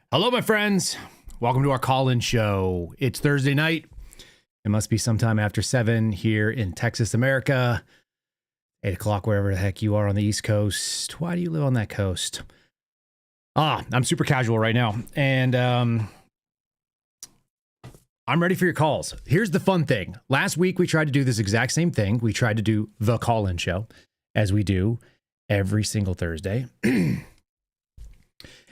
Hello, my friends. Welcome to our call-in show. It's Thursday night. It must be sometime after 7 here in Texas, America. 8 o'clock, wherever the heck you are on the East Coast. Why do you live on that coast? I'm super casual right now, and I'm ready for your calls. Here's the fun thing. Last week, we tried to do this exact same thing. We tried to do the call-in show, as we do every single Thursday. And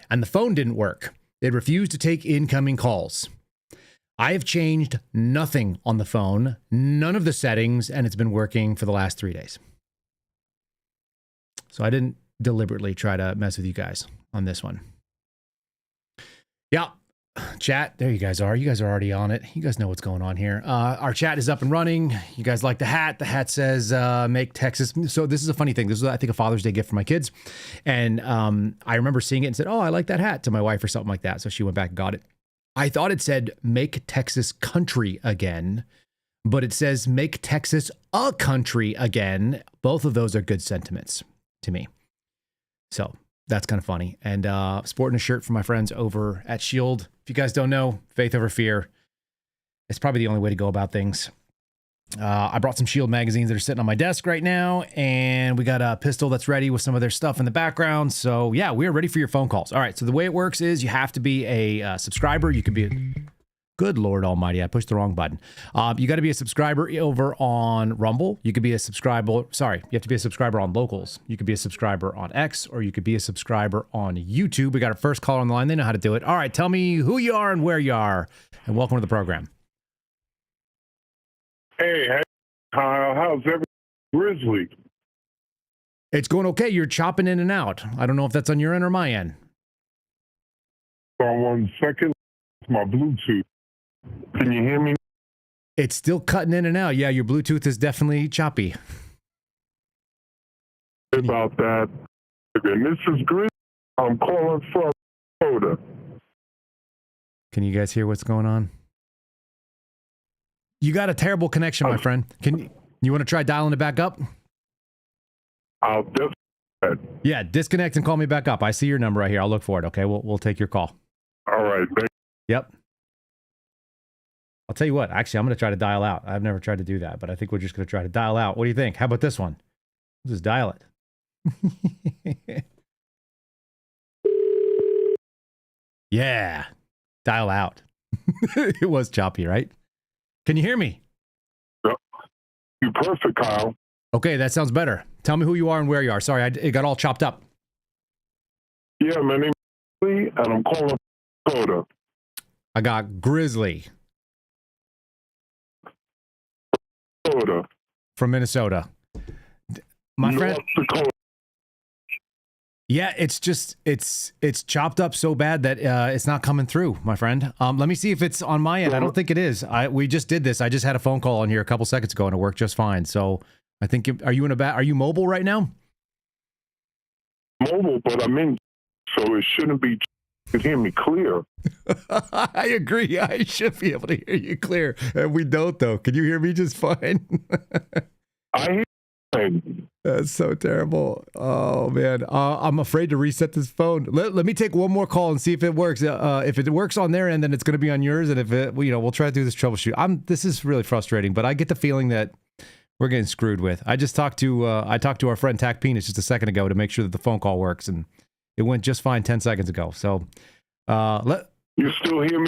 the phone didn't work. It refused to take incoming calls. I have changed nothing on the phone, none of the settings, and it's been working for the last 3 days. So I didn't deliberately try to mess with you guys on this one. Yeah, chat, there you guys are. You guys are already on it. You guys know what's going on here. Our chat is up and running. You guys like the hat. The hat says, make Texas. So this is a funny thing. This is, I think, a Father's Day gift for my kids. And I remember seeing it and said, oh, I like that hat to my wife or something like that. So she went back and got it. I thought it said, make Texas country again. But it says, make Texas a country again. Both of those are good sentiments to me. So that's kind of funny. And sporting a shirt from my friends over at Shield. If you guys don't know, faith over fear. It's probably the only way to go about things. I brought some Shield magazines that are sitting on my desk right now, and we got a pistol that's ready with some of their stuff in the background. So yeah, we are ready for your phone calls. All right, so the way it works is you have to be a subscriber. You could be a... Good Lord Almighty, I pushed the wrong button. You got to be a subscriber over on Rumble. You could be a subscriber. Sorry, you have to be a subscriber on Locals. You could be a subscriber on X, or you could be a subscriber on YouTube. We got our first caller on the line. They know how to do it. All right, tell me who you are and where you are, and welcome to the program. Hey, Kyle, how's everything? Grizzly. It's going okay. You're chopping in and out. I don't know if that's on your end or my end. Hold on 1 second. It's my Bluetooth. Can you hear me? It's still cutting in and out. Yeah, your Bluetooth is definitely choppy. About that. And this is Grizzly. I'm calling from Minnesota. Can you guys hear what's going on? You got a terrible connection, my friend. You want to try dialing it back up? I'll definitely. Yeah, disconnect and call me back up. I see your number right here. I'll look for it. Okay, we'll take your call. All right. Yep. I'll tell you what, actually, I'm going to try to dial out. I've never tried to do that, but I think we're just going to try to dial out. What do you think? How about this one? We'll just dial it. Yeah, dial out. It was choppy, right? Can you hear me? You're perfect, Kyle. Okay, that sounds better. Tell me who you are and where you are. Sorry, it got all chopped up. Yeah, my name is Grizzly, and I'm calling from Minnesota. I got Grizzly. From Minnesota. My friend. Yeah, it's just, it's chopped up so bad that it's not coming through, my friend. Let me see if it's on my end. I don't think it is. We just did this. I just had a phone call on here a couple seconds ago and it worked just fine. So I think, are you mobile right now? Mobile, but I'm in, so it shouldn't be. You can hear me clear. I agree. I should be able to hear you clear. And we don't, though. Can you hear me just fine? I hear you fine. That's so terrible. Oh, man. I'm afraid to reset this phone. Let me take one more call and see if it works. If it works on their end, then it's going to be on yours. And if it, we'll try to do this troubleshoot. This is really frustrating, but I get the feeling that we're getting screwed with. I talked to our friend Tack Penis just a second ago to make sure that the phone call works, and it went just fine 10 seconds ago. So, you still hear me?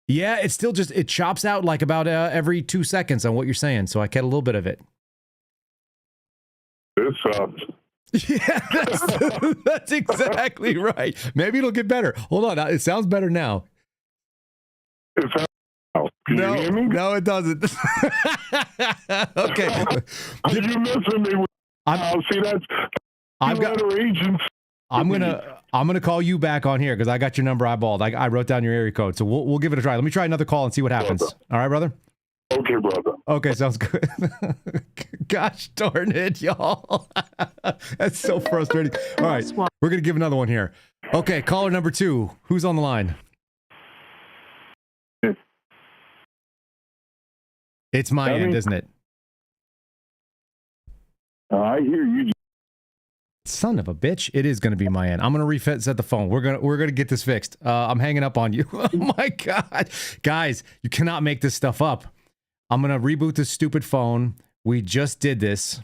Yeah, it's still just, it chops out like about every 2 seconds on what you're saying. So I get a little bit of it. This sucks. Yeah, that's exactly right. Maybe it'll get better. Hold on. It sounds better now. Can you hear me? No, it doesn't. Okay. You messing me with? See, that's. I've got agents. I'm gonna call you back on here because I got your number eyeballed. I wrote down your area code, so we'll give it a try. Let me try another call and see what happens. Brother. All right, brother. Okay, brother. Okay, sounds good. Gosh darn it, y'all. That's so frustrating. All right, we're gonna give another one here. Okay, caller number 2. Who's on the line? It's my end, isn't it? I hear you. Son of a bitch. It is going to be my end. I'm going to reset the phone. We're going to get this fixed. I'm hanging up on you. Oh my God. Guys, you cannot make this stuff up. I'm going to reboot this stupid phone. We just did this.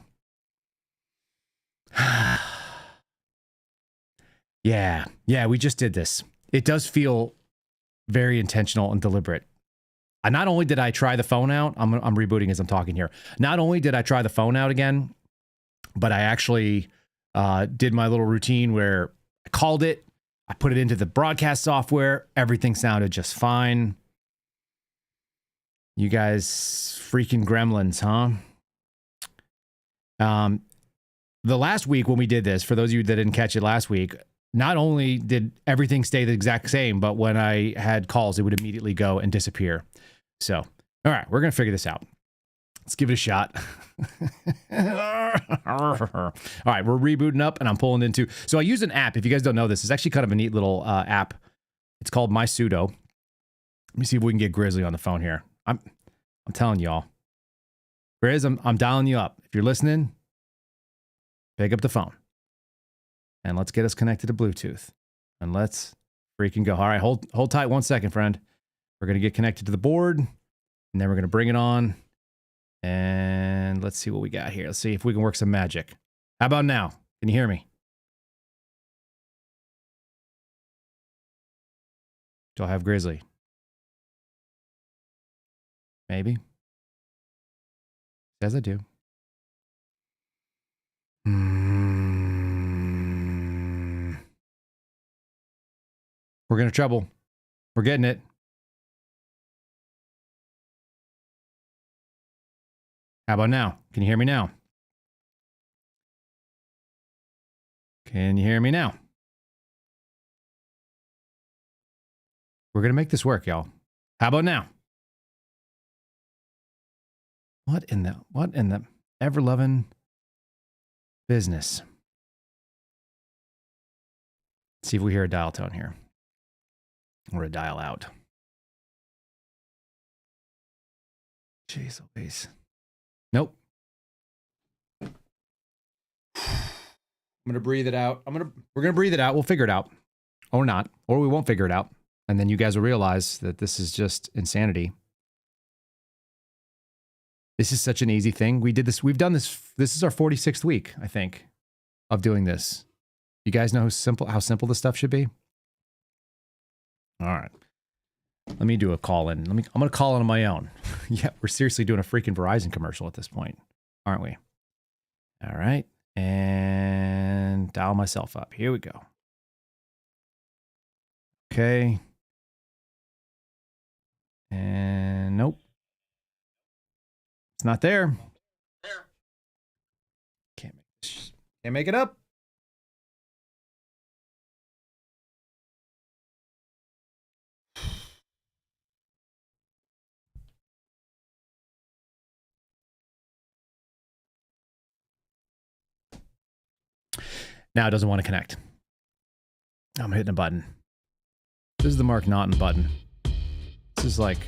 Yeah, we just did this. It does feel very intentional and deliberate. Not only did I try the phone out, I'm rebooting as I'm talking here. Not only did I try the phone out again, but I actually did my little routine where I called it, I put it into the broadcast software, everything sounded just fine. You guys freaking gremlins, huh? The last week when we did this, for those of you that didn't catch it last week, not only did everything stay the exact same, but when I had calls, it would immediately go and disappear. So, all right, we're going to figure this out. Let's give it a shot. All right, we're rebooting up and I'm pulling into. So I use an app. If you guys don't know this, it's actually kind of a neat little app. It's called My Sudo. Let me see if we can get Grizzly on the phone here. I'm telling y'all. Grizz, I'm dialing you up. If you're listening, pick up the phone. And let's get us connected to Bluetooth. And let's freaking go. All right, hold tight 1 second, friend. We're going to get connected to the board. And then we're going to bring it on. And let's see what we got here. Let's see if we can work some magic. How about now? Can you hear me? Do I have Grizzly? Maybe. Says I do. We're going to trouble. We're getting it. How about now? Can you hear me now? Can you hear me now? We're going to make this work, y'all. How about now? What in the ever-loving business? Let's see if we hear a dial tone here. Or a dial out. Jeez Louise. Nope. I'm going to breathe it out. We're going to breathe it out. We'll figure it out. Or not. Or we won't figure it out. And then you guys will realize that this is just insanity. This is such an easy thing. We did this. We've done this. This is our 46th week, I think, of doing this. You guys know how simple this stuff should be? All right. Let me do a call in. I'm going to call in on my own. Yeah, we're seriously doing a freaking Verizon commercial at this point, aren't we? All right. And dial myself up. Here we go. Okay. And nope. It's not there. Can't make it up. Now it doesn't want to connect. I'm hitting a button. This is the Mark Naughton button. This is like,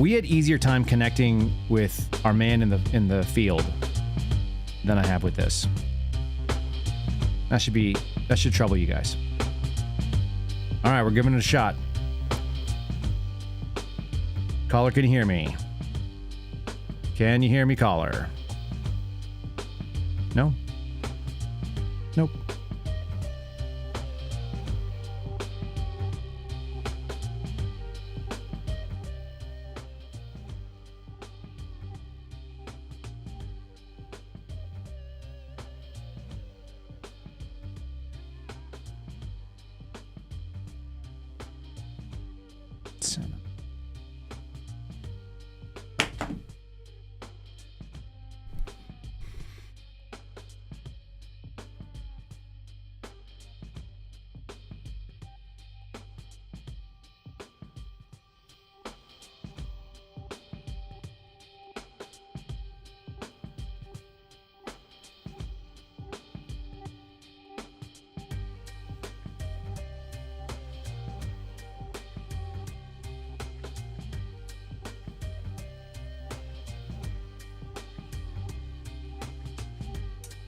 we had easier time connecting with our man in the field than I have with this. That should trouble you guys. All right, we're giving it a shot. Caller, can you hear me? Can you hear me, caller? No? Nope.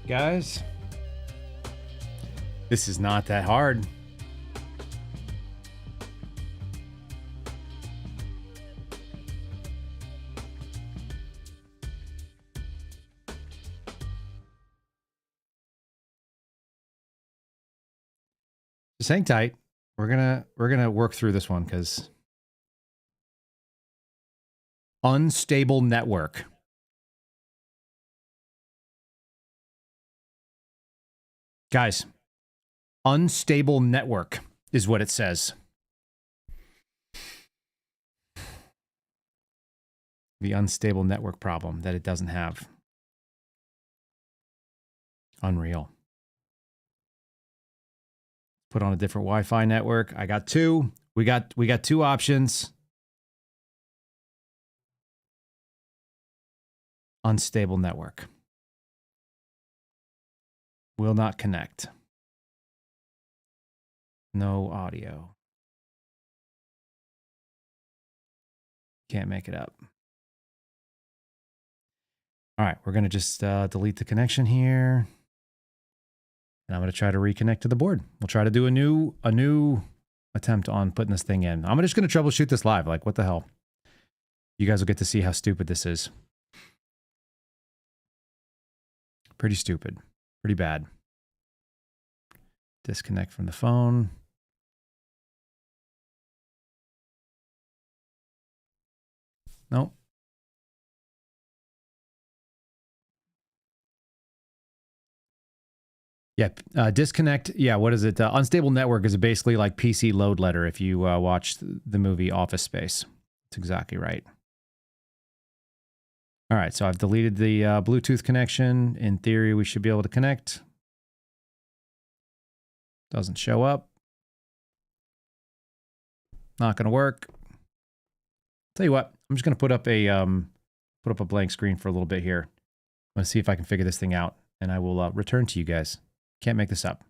Guys, This is not that hard. Just hang tight. We're gonna work through this one because unstable network. Guys, unstable network is what it says. The unstable network problem that it doesn't have. Unreal. Put on a different Wi-Fi network. I got two. We got two options. Unstable network. Will not connect. No audio. Can't make it up. All right, we're going to just delete the connection here. And I'm going to try to reconnect to the board. We'll try to do a new attempt on putting this thing in. I'm just going to troubleshoot this live. Like, what the hell? You guys will get to see how stupid this is. Pretty stupid. Pretty bad. Disconnect from the phone. Nope. Yeah, disconnect. Yeah, what is it? Unstable network is basically like PC load letter if you watch the movie Office Space. That's exactly right. All right, so I've deleted the Bluetooth connection. In theory, we should be able to connect. Doesn't show up. Not going to work. Tell you what, I'm just going to put up a blank screen for a little bit here. I'm going to see if I can figure this thing out, and I will return to you guys. Can't make this up.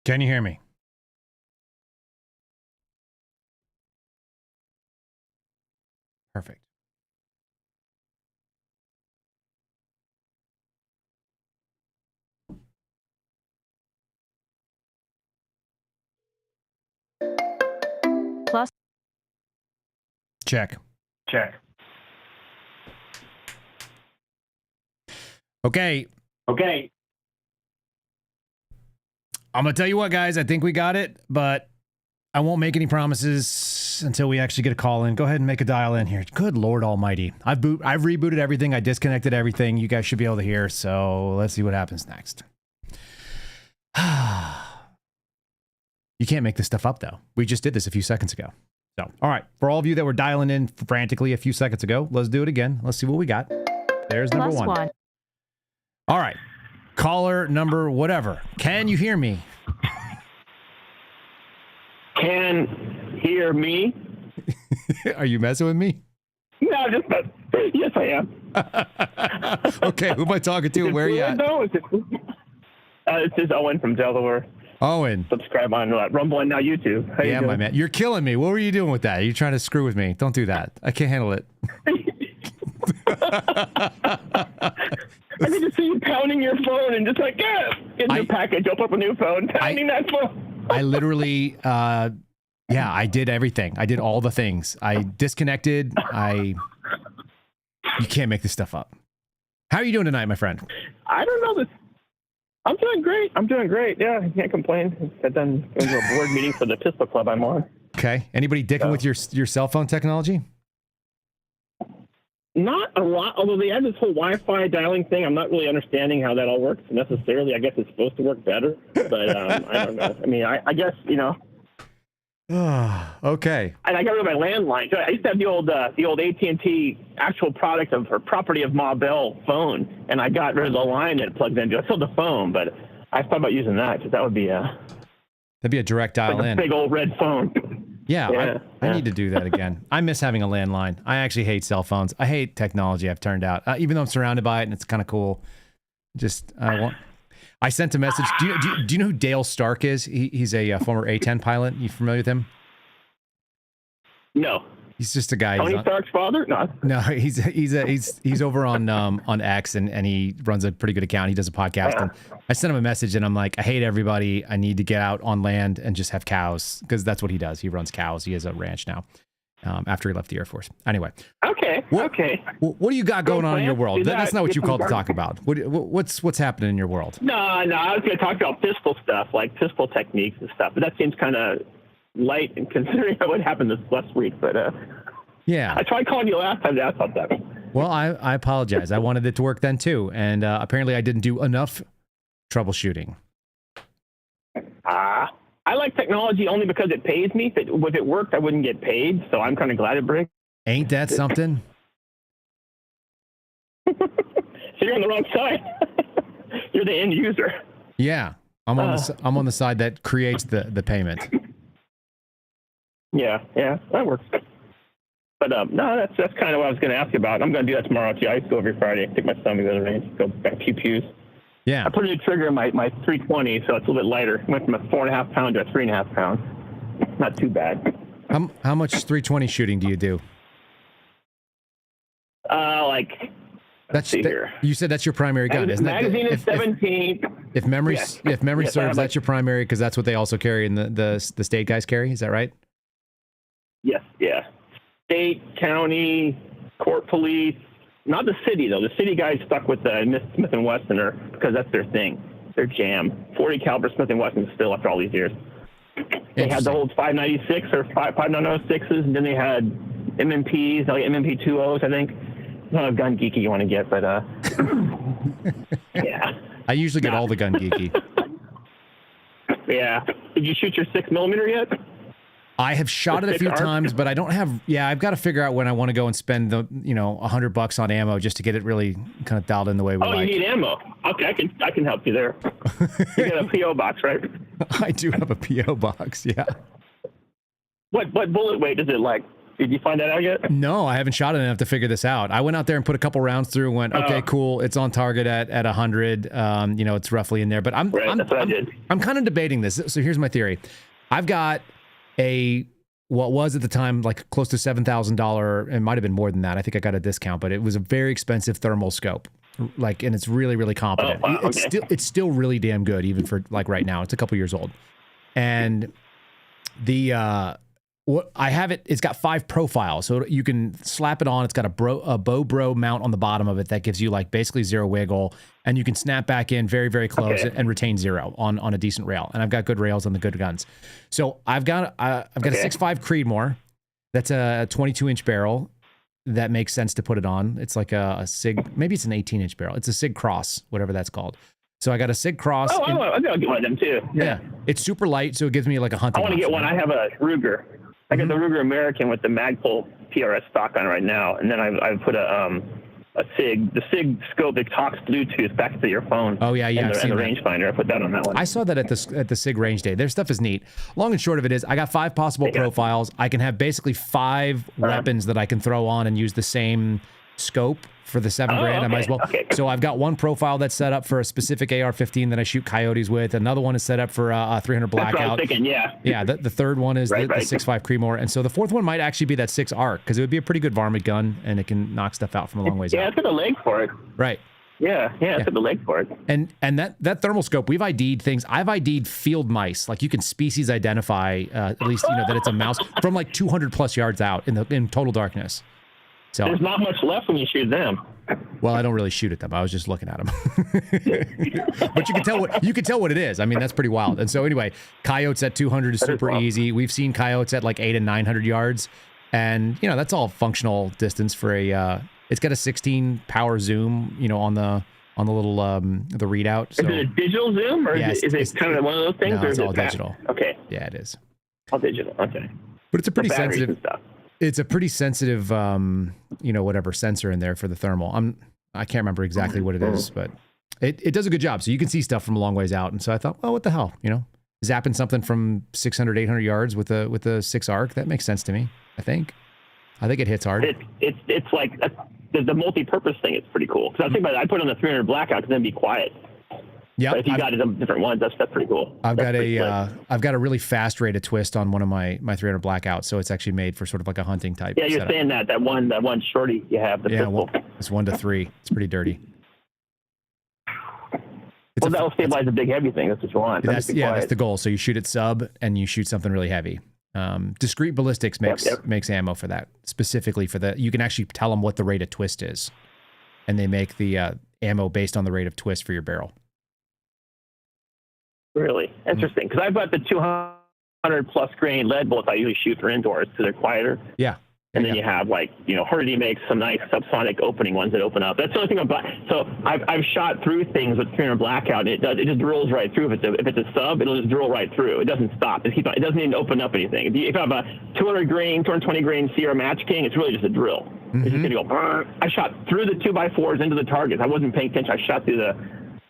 Can you hear me? Perfect. Plus. Check. Check. Okay. Okay. I'm going to tell you what, guys. I think we got it, but I won't make any promises until we actually get a call in. Go ahead and make a dial in here. Good Lord Almighty. I've rebooted everything. I disconnected everything. You guys should be able to hear. So let's see what happens next. You can't make this stuff up, though. We just did this a few seconds ago. So, all right. For all of you that were dialing in frantically a few seconds ago, let's do it again. Let's see what we got. There's number one. All right. Caller number whatever. Can you hear me? Can hear me? Are you messing with me? No, just yes, I am. Okay, who am I talking to? Where are you at? No, it's just Owen from Delaware. Owen. Subscribe on Rumble and now YouTube. How you doing? My man. You're killing me. What were you doing with that? You're trying to screw with me. Don't do that. I can't handle it. I need to see you pounding your phone and just like, get your package, open up a new phone, pounding that phone. I literally, I did everything. I did all the things. I disconnected. You can't make this stuff up. How are you doing tonight, my friend? I don't know this. I'm doing great. Yeah, I can't complain. I've done a board meeting for the Pistol Club I'm on. Okay. Anybody dicking with your cell phone technology? Not a lot, although they have this whole Wi-Fi dialing thing. I'm not really understanding how that all works necessarily. I guess it's supposed to work better, but I don't know. I mean, I guess, you know. Okay. And I got rid of my landline. So I used to have the old AT&T actual product or property of Ma Bell phone, and I got rid of the line that it plugged into. I still have the phone, but I thought about using that because that would be that'd be a direct dial like in. A big old red phone. Yeah, I need to do that again. I miss having a landline. I actually hate cell phones. I hate technology. I've turned out, even though I'm surrounded by it and it's kind of cool. I sent a message. Do you know who Dale Stark is? He's a former A-10 pilot. You familiar with him? No. He's just a guy. Tony Stark's father? No, he's over on X and he runs a pretty good account. He does a podcast. And I sent him a message and I'm like, I hate everybody. I need to get out on land and just have cows because that's what he does. He runs cows. He has a ranch now. After he left the Air Force. Anyway. Okay. What do you got going on in your world? That's not what you called to talk about. What's happening in your world? No. I was going to talk about pistol stuff, like pistol techniques and stuff. But that seems kind of light and considering what happened this last week. But yeah, I tried calling you last time to ask about that. Well, I apologize. I wanted it to work then too, and apparently I didn't do enough troubleshooting. I like technology only because it pays me. If it worked, I wouldn't get paid, so I'm kind of glad it breaks. Ain't that something? So you're on the wrong side. You're the end user. Yeah, I'm on the side that creates the payment. Yeah, that works. But no, that's kind of what I was going to ask you about. I'm going to do that tomorrow too. I used to go every Friday, take my son to the range, go back pews. Yeah. I put a new trigger in my 320, so it's a little bit lighter. Went from a 4.5 pound to a 3.5 pound. Not too bad. How much 320 shooting do you do? Here. You said that's your primary gun, isn't it? Magazine is 17. If memory serves, that's your primary because that's what they also carry and the state guys carry. Is that right? Yes. Yeah. State, county, court, police. Not the city, though. The city guys stuck with the Smith & Wesson because that's their thing. Their jam. 40 caliber Smith & Wesson still after all these years. They had the old 596 or 5906s, and then they had MMPs, like MMP20s, I think. Not a gun geeky you want to get, but yeah. I usually get all the gun geeky. Yeah. Did you shoot your 6mm yet? I have shot it a few times, but I don't have. Yeah, I've got to figure out when I want to go and spend the $100 on ammo just to get it really kind of dialed in the way we like. Oh, you need ammo. Okay, I can help you there. You got a PO box, right? I do have a PO box. Yeah. What bullet weight is it like? Did you find that out yet? No, I haven't shot it enough to figure this out. I went out there and put a couple rounds through and went, okay, cool. It's on target at 100. You know, it's roughly in there. But I'm kind of debating this. So here's my theory. I've got what was at the time like close to $7,000. It might have been more than that. I think I got a discount, but it was a very expensive thermal scope. Like, and it's really, really competent. Oh, wow, It's still really damn good, even for like right now. It's a couple years old, and I have it. It's got 5 profiles, so you can slap it on. It's got a bow bro mount on the bottom of it that gives you like basically 0 wiggle, and you can snap back in very, very close and retain 0 on a decent rail. And I've got good rails on the good guns. So I've got a 6.5 Creedmoor. That's a 22-inch barrel. That makes sense to put it on. It's like a SIG, maybe it's an 18-inch barrel. It's a SIG Cross, whatever that's called. So I got a SIG Cross. Oh, I'll get one of them too. Yeah. It's super light, so it gives me like a hunting. I want to get one. I have a Ruger. I got the Ruger American with the Magpul PRS stock on right now, and then I put a SIG. The SIG scope that talks Bluetooth back to your phone. Oh yeah, and the rangefinder. I put that on that one. I saw that at the SIG range day. Their stuff is neat. Long and short of it is, I got 5 possible profiles. I can have basically 5 weapons that I can throw on and use the same scope for the $7 grand. I might as well. So I've got one profile that's set up for a specific AR-15 that I shoot coyotes with. Another one is set up for a 300 blackout. That's what I was thinking, yeah. Yeah, the third one is the 6.5 Creedmoor. And so the fourth one might actually be that 6 ARC, because it would be a pretty good varmint gun, and it can knock stuff out from a long ways out. Yeah, it's got a leg for it. Right. Yeah, it's got the leg for it. And that thermal scope, we've ID'd things. I've ID'd field mice. Like, you can species identify, at least, you know, that it's a mouse from like 200 plus yards out in total darkness. So there's not much left when you shoot them. Well, I don't really shoot at them. I was just looking at them. But you can tell what it is. I mean, that's pretty wild. And so anyway, coyotes at 200 is super easy. We've seen coyotes at like 800 and 900 yards, and you know, that's all functional distance for a. It's got a 16 power zoom, you know, on the little the readout. So, is it a digital zoom, or is it kind of one of those things? No, or it's is all digital. Okay. Yeah, it is. All digital. Okay. But it's a pretty sensitive. And stuff. It's a pretty sensitive, you know, whatever sensor in there for the thermal. I can't remember exactly what it is, but it does a good job. So you can see stuff from a long ways out. And so I thought, well, what the hell, you know, zapping something from 600, 800 yards with a 6 ARC, that makes sense to me. I think it hits hard. It's like the multi-purpose thing. It's pretty cool. Because I think I put on the 300 blackout because then be quiet. Yeah, if you got some different ones, that's pretty cool. I've got a really fast rate of twist on one of my 300 blackouts, so it's actually made for sort of like a hunting type. Yeah, you're setup. Saying that one shorty you have. Well, it's 1 to 3. It's pretty dirty. That'll stabilize the big heavy thing. That's what you want. That's the goal. So you shoot it sub, and you shoot something really heavy. Discrete ballistics makes ammo for that, specifically for that. You can actually tell them what the rate of twist is, and they make the ammo based on the rate of twist for your barrel. Really interesting, because I've got the 200 plus grain lead bullets I usually shoot for indoors because they're quieter. Yeah. And then you have, like, you know, Hurdy makes some nice subsonic opening ones that open up. That's the only thing about. So I've shot through things with 300 blackout, and it just drills right through. If it's a sub, it'll just drill right through. It doesn't stop. It doesn't even open up anything. If you have a 200 grain, 220 grain Sierra Match King, it's really just a drill. It's just gonna go. Brr. I shot through the 2x4s into the targets. I wasn't paying attention. I shot through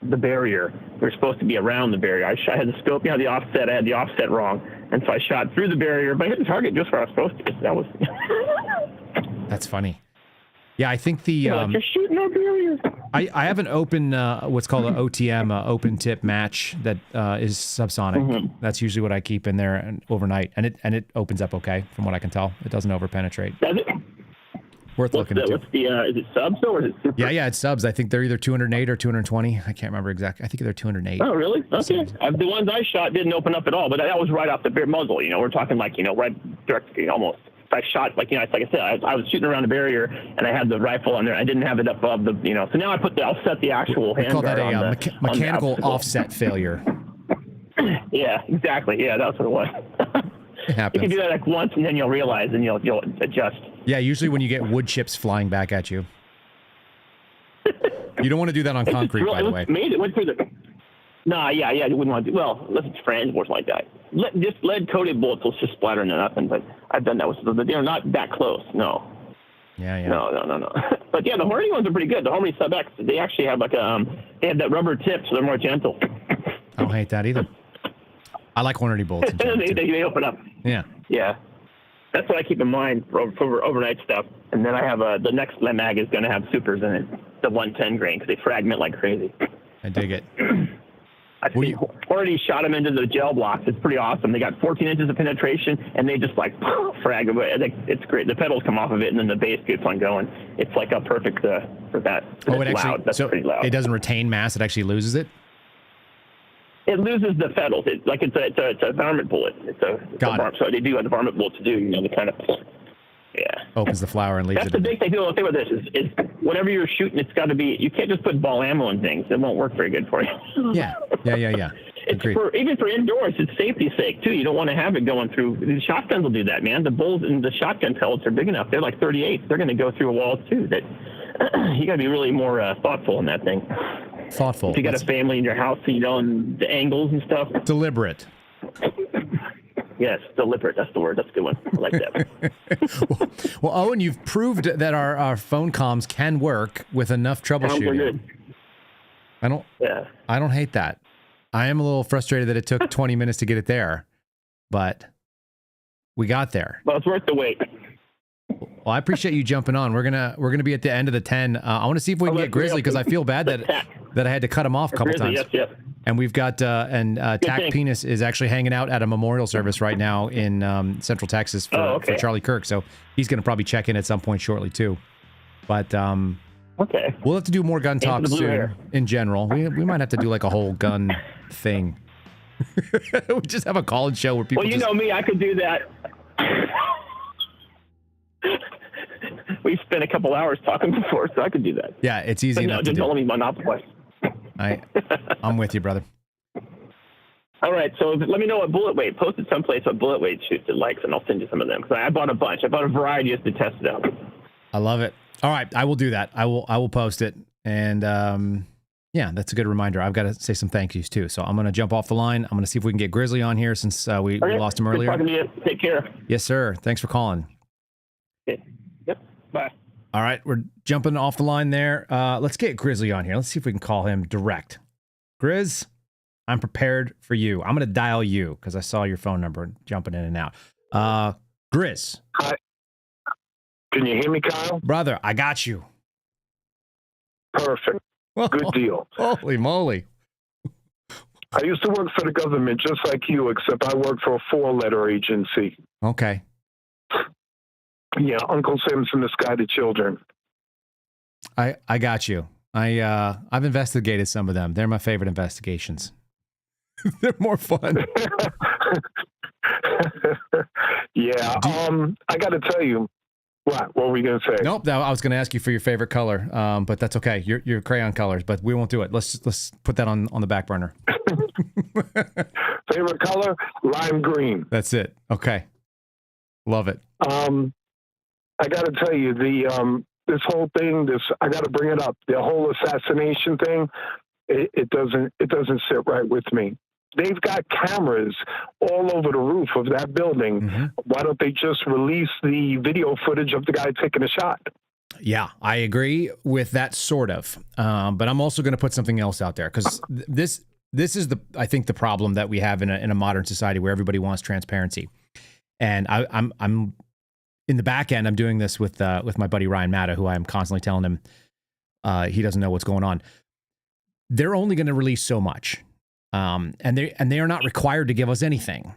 the barrier. They're supposed to be around the barrier. I had the scope, the offset. I had the offset wrong, and so I shot through the barrier, but I hit the target just where I was supposed to. That was. That's funny. Yeah, I think the you're shooting our barriers. I have an open what's called an OTM open tip match that is subsonic. That's usually what I keep in there and overnight, and it opens up okay from what I can tell. It doesn't overpenetrate. Does it? Worth looking into. What's the is it subs though, or is it super? Yeah, it's subs. I think they're either 208 or 220. I can't remember exactly. I think they're 208. Oh, really? Okay. The ones I shot didn't open up at all, but that was right off the bare muzzle. You know, we're talking like, you know, right direct, almost. I shot, like, you know, like I said, I was shooting around the barrier, and I had the rifle on there. I didn't have it above the, you know. So now I'll set the actual hand. We call that a mechanical offset failure. Yeah, exactly. Yeah, that's what it was. It happens. You can do that like once, and then you'll realize, and you'll adjust. Yeah, usually when you get wood chips flying back at you. You don't want to do that on concrete, by the way. It went through the. No, yeah, you wouldn't want to do. Well, unless it's friends or something like that. Just lead-coated bullets will just splatter into nothing. But I've done that with. They're not that close. No. Yeah. No. But yeah, the Hornady ones are pretty good. The Hornady Sub X, they actually have like they have that rubber tip, so they're more gentle. I don't hate that either. I like Hornady bullets. They open up. Yeah. Yeah. That's what I keep in mind for overnight stuff. And then I have the next mag is going to have supers in it, the 110 grain, because they fragment like crazy. I dig it. I've already shot them into the gel blocks. It's pretty awesome. They got 14 inches of penetration, and they just like frag away. It's great. The pedals come off of it, and then the bass keeps on going. It's like a perfect for that. Oh, it actually, loud. That's pretty loud. It doesn't retain mass. It actually loses it. It loses the pedals. It's a varmint bullet. So they do what the varmint bullets do. You know, the kind of opens the flower and leaves That's it. the big thing with this is whenever you're shooting, it's got to be. You can't just put ball ammo in things. It won't work very good for you. Yeah. Even for indoors, it's safety's sake too. You don't want to have it going through. The shotguns will do that, man. The bulls and the shotgun pellets are big enough. They're like 38. They're going to go through walls too. That you got to be really more thoughtful in that thing. Thoughtful. If you got a family in your house, you know, and the angles and stuff. Deliberate. Yes, deliberate. That's the word. That's a good one. I like that. well, Owen, you've proved that our phone comms can work with enough troubleshooting. Good. I don't hate that. I am a little frustrated that it took 20 minutes to get it there, but we got there. Well, it's worth the wait. Well, I appreciate you jumping on. We're gonna be at the end of the 10. I want to see if we can get Grizzly because I feel bad that I had to cut him off a couple times. Yes. And we've got Tack Penis is actually hanging out at a memorial service right now in Central Texas for Charlie Kirk. So he's gonna probably check in at some point shortly too. But okay, we'll have to do more gun talk soon. In general, we might have to do like a whole gun thing. We just have a call-in show where people. Well, you know me, I could do that. We spent a couple hours talking before, so I could do that. Yeah, it's easy enough to do. Just don't let me monopolize. I'm with you, brother. All right, so let me know what bullet weight. Post it someplace what bullet weight shoots it likes, and I'll send you some of them. Because I bought a bunch. I bought a variety just to test it out. I love it. All right, I will do that. I will post it. And yeah, that's a good reminder. I've got to say some thank yous too. So I'm going to jump off the line. I'm going to see if we can get Grizzly on here since we lost him earlier. Good talking to you. Take care. Yes, sir. Thanks for calling. Okay. Yep. Bye. All right, we're jumping off the line there. Let's get Grizzly on here. Let's see if we can call him direct. Grizz, I'm prepared for you. I'm going to dial you because I saw your phone number jumping in and out. Grizz. Hi. Can you hear me, Kyle? Brother, I got you. Perfect. Good deal. Holy moly. I used to work for the government just like you, except I worked for a 4-letter agency. Okay. Yeah, Uncle Sam's in the Sky to Children. I got you. I've investigated some of them. They're my favorite investigations. They're more fun. Yeah. I got to tell you. What were we going to say? Nope. I was going to ask you for your favorite color, but that's okay. Your crayon colors, but we won't do it. Let's put that on the back burner. Favorite color? Lime green. That's it. Okay. Love it. I got to tell you, this whole thing, I got to bring it up. The whole assassination thing, it doesn't sit right with me. They've got cameras all over the roof of that building. Mm-hmm. Why don't they just release the video footage of the guy taking a shot? Yeah, I agree with that sort of. But I'm also going to put something else out there because this is I think the problem that we have in a modern society where everybody wants transparency. And I'm in the back end. I'm doing this with my buddy Ryan Matta, who I'm constantly telling him he doesn't know what's going on. They're only going to release so much. And they are not required to give us anything.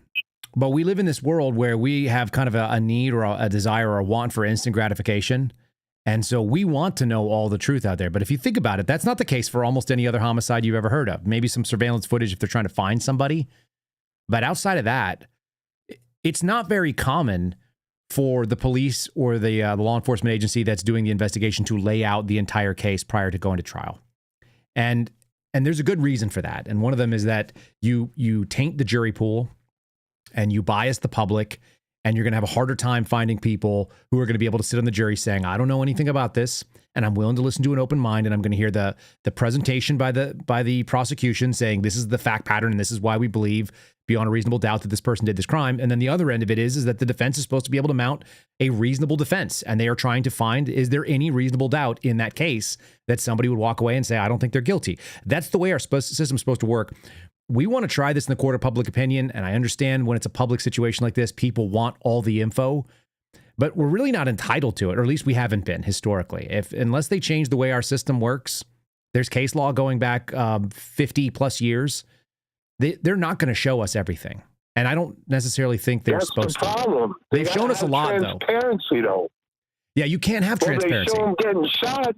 But we live in this world where we have kind of a need or a desire or a want for instant gratification. And so we want to know all the truth out there. But if you think about it, that's not the case for almost any other homicide you've ever heard of. Maybe some surveillance footage if they're trying to find somebody. But outside of that, it's not very common for the police or the law enforcement agency that's doing the investigation to lay out the entire case prior to going to trial. And there's a good reason for that. And one of them is that you taint the jury pool and you bias the public, and you're going to have a harder time finding people who are going to be able to sit on the jury saying, I don't know anything about this, and I'm willing to listen to an open mind, and I'm going to hear the presentation by the prosecution saying this is the fact pattern and this is why we believe beyond a reasonable doubt that this person did this crime. And then the other end of it is that the defense is supposed to be able to mount a reasonable defense. And they are trying to find, is there any reasonable doubt in that case that somebody would walk away and say, I don't think they're guilty. That's the way our system's supposed to work. We want to try this in the court of public opinion. And I understand when it's a public situation like this, people want all the info. but we're really not entitled to it, or at least we haven't been historically. Unless they change the way our system works, there's case law going back 50 plus years. They're not going to show us everything. And I don't necessarily think they're supposed to. That's the problem. They've shown us a lot, transparency, though. Yeah, you can't have transparency. They show him getting shot.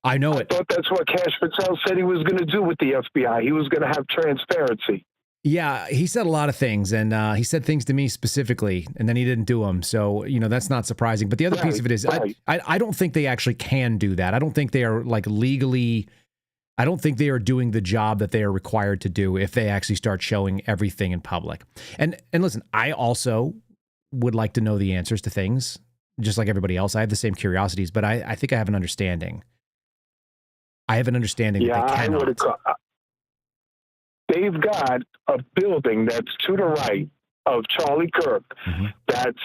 I know it. I thought that's what Cash Patel said he was going to do with the FBI. He was going to have transparency. Yeah, he said a lot of things, and he said things to me specifically, and then he didn't do them. So, that's not surprising. But the other piece of it is I don't think they actually can do that. I don't think they are legally, I don't think they are doing the job that they are required to do if they actually start showing everything in public. And listen, I also would like to know the answers to things, just like everybody else. I have the same curiosities, but I think I have an understanding. I have an understanding that they cannot. They've got a building that's to the right of Charlie Kirk that's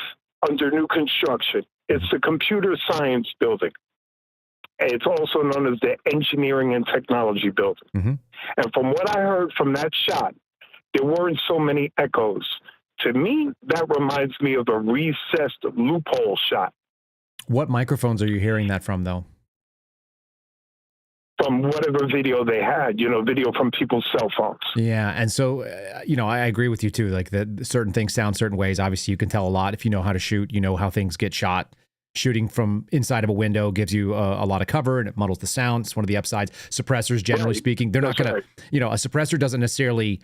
under new construction. It's the computer science building. It's also known as the engineering and technology building. And from what I heard from that shot, there weren't so many echoes. To me, that reminds me of a recessed loophole shot. What microphones are you hearing that from, though? From whatever video they had, video from people's cell phones. Yeah. And so, I agree with you too. Like that certain things sound certain ways. Obviously you can tell a lot if you know how to shoot, you know how things get shot. Shooting from inside of a window gives you a lot of cover and it muddles the sound. It's one of the upsides. Suppressors, generally speaking, they're not going to, a suppressor doesn't necessarily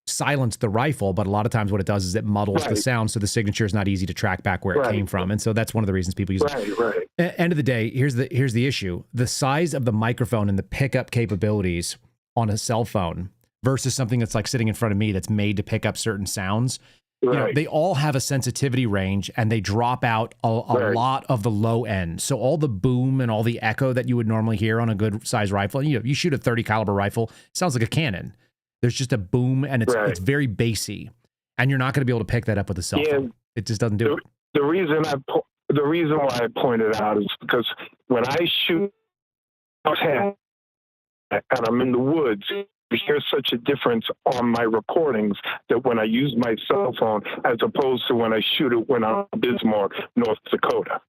silence the rifle, but a lot of times what it does is it muddles the sound. So the signature is not easy to track back where it came from. And so that's one of the reasons people use it. End of the day, here's the issue. The size of the microphone and the pickup capabilities on a cell phone versus something that's like sitting in front of me that's made to pick up certain sounds. They all have a sensitivity range and they drop out a lot of the low end. So all the boom and all the echo that you would normally hear on a good size rifle, you shoot a 30 caliber rifle, it sounds like a cannon. There's just a boom and it's very bassy, and you're not going to be able to pick that up with a cell phone. It just doesn't do it. The reason why I pointed out is because when I shoot and I'm in the woods, you hear such a difference on my recordings that when I use my cell phone as opposed to when I shoot it when I'm in Bismarck, North Dakota.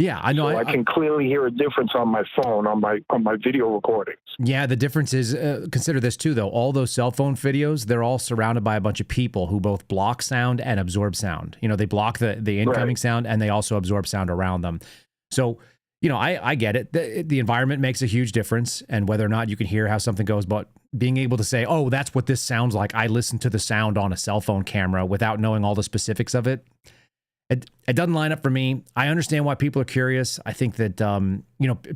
Yeah, I know. So I can clearly hear a difference on my phone, on my video recordings. Yeah, the difference is, consider this too, though. All those cell phone videos, they're all surrounded by a bunch of people who both block sound and absorb sound. They block the incoming sound and they also absorb sound around them. So, I get it. The environment makes a huge difference, and whether or not you can hear how something goes, but being able to say, oh, that's what this sounds like. I listened to the sound on a cell phone camera without knowing all the specifics of it. It doesn't line up for me. I understand why people are curious. I think that,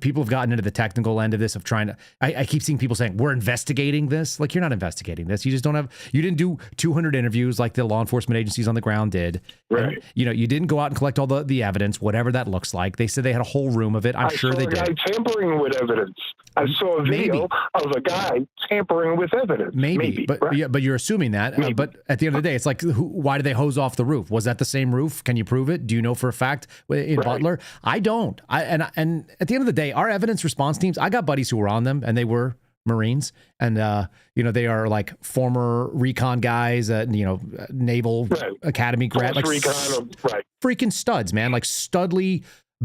people have gotten into the technical end of this of trying to, I keep seeing people saying, we're investigating this. Like, you're not investigating this. You just you didn't do 200 interviews like the law enforcement agencies on the ground did. Right. And, you didn't go out and collect all the evidence, whatever that looks like. They said they had a whole room of it. I'm sure they did. I saw a guy tampering with evidence. I saw a video of a guy tampering with evidence. Maybe. But you're assuming that. But at the end of the day, it's like, why did they hose off the roof? Was that the same roof? Can you prove it? Do you know for a fact in Butler? I don't. And at the end of the day, our evidence response teams, I got buddies who were on them and they were Marines, and they are like former recon guys, Naval Academy grad, like freaking studs, man, like studly,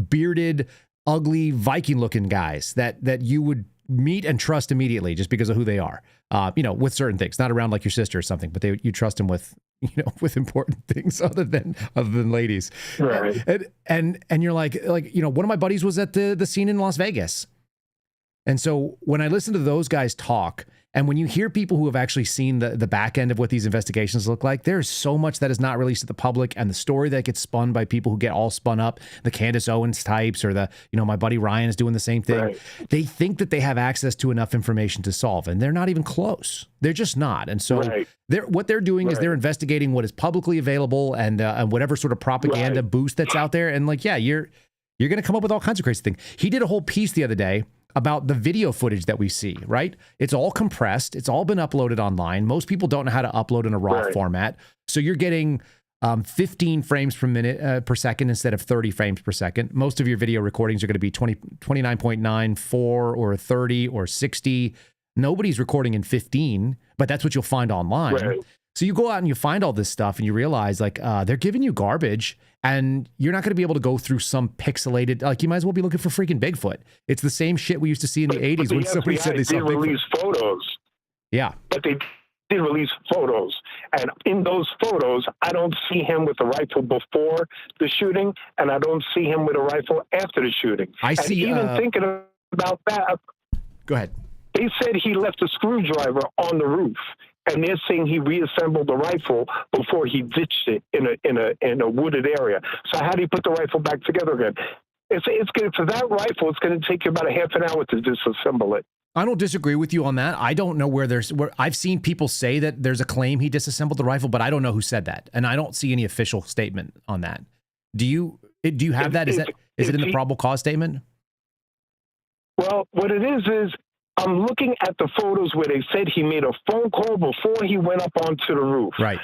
bearded, ugly Viking looking guys that you would meet and trust immediately just because of who they are. With certain things, not around like your sister or something, but you trust them with important things other than ladies. Right. And you're like, one of my buddies was at the scene in Las Vegas. And so when I listen to those guys talk, and when you hear people who have actually seen the back end of what these investigations look like, there's so much that is not released to the public, and the story that gets spun by people who get all spun up, the Candace Owens types, or my buddy Ryan is doing the same thing. Right. They think that they have access to enough information to solve, and they're not even close. They're just not. And so what they're doing is they're investigating what is publicly available and whatever sort of propaganda boost that's out there. And you're going to come up with all kinds of crazy things. He did a whole piece the other day about the video footage that we see, right? It's all compressed. It's all been uploaded online. Most people don't know how to upload in a RAW format. So you're getting 15 frames per second instead of 30 frames per second. Most of your video recordings are going to be 29.94 or 30 or 60. Nobody's recording in 15, but that's what you'll find online. Right. So you go out and you find all this stuff and you realize like they're giving you garbage and you're not going to be able to go through some pixelated, like you might as well be looking for freaking Bigfoot. It's the same shit we used to see in the 80s when somebody said they saw Bigfoot. Release photos. Yeah. But they did release photos. And in those photos, I don't see him with a rifle before the shooting, and I don't see him with a rifle after the shooting. Even thinking about that. Go ahead. They said he left a screwdriver on the roof, and they're saying he reassembled the rifle before he ditched it in a wooded area. So how do you put the rifle back together again? It's good for that rifle. It's going to take you about a half an hour to disassemble it. I don't disagree with you on that. I don't know where I've seen people say that there's a claim he disassembled the rifle, but I don't know who said that, and I don't see any official statement on that. Do you have that? Is it in the probable cause statement? Well, what it is I'm looking at the photos where they said he made a phone call before he went up onto the roof. Right.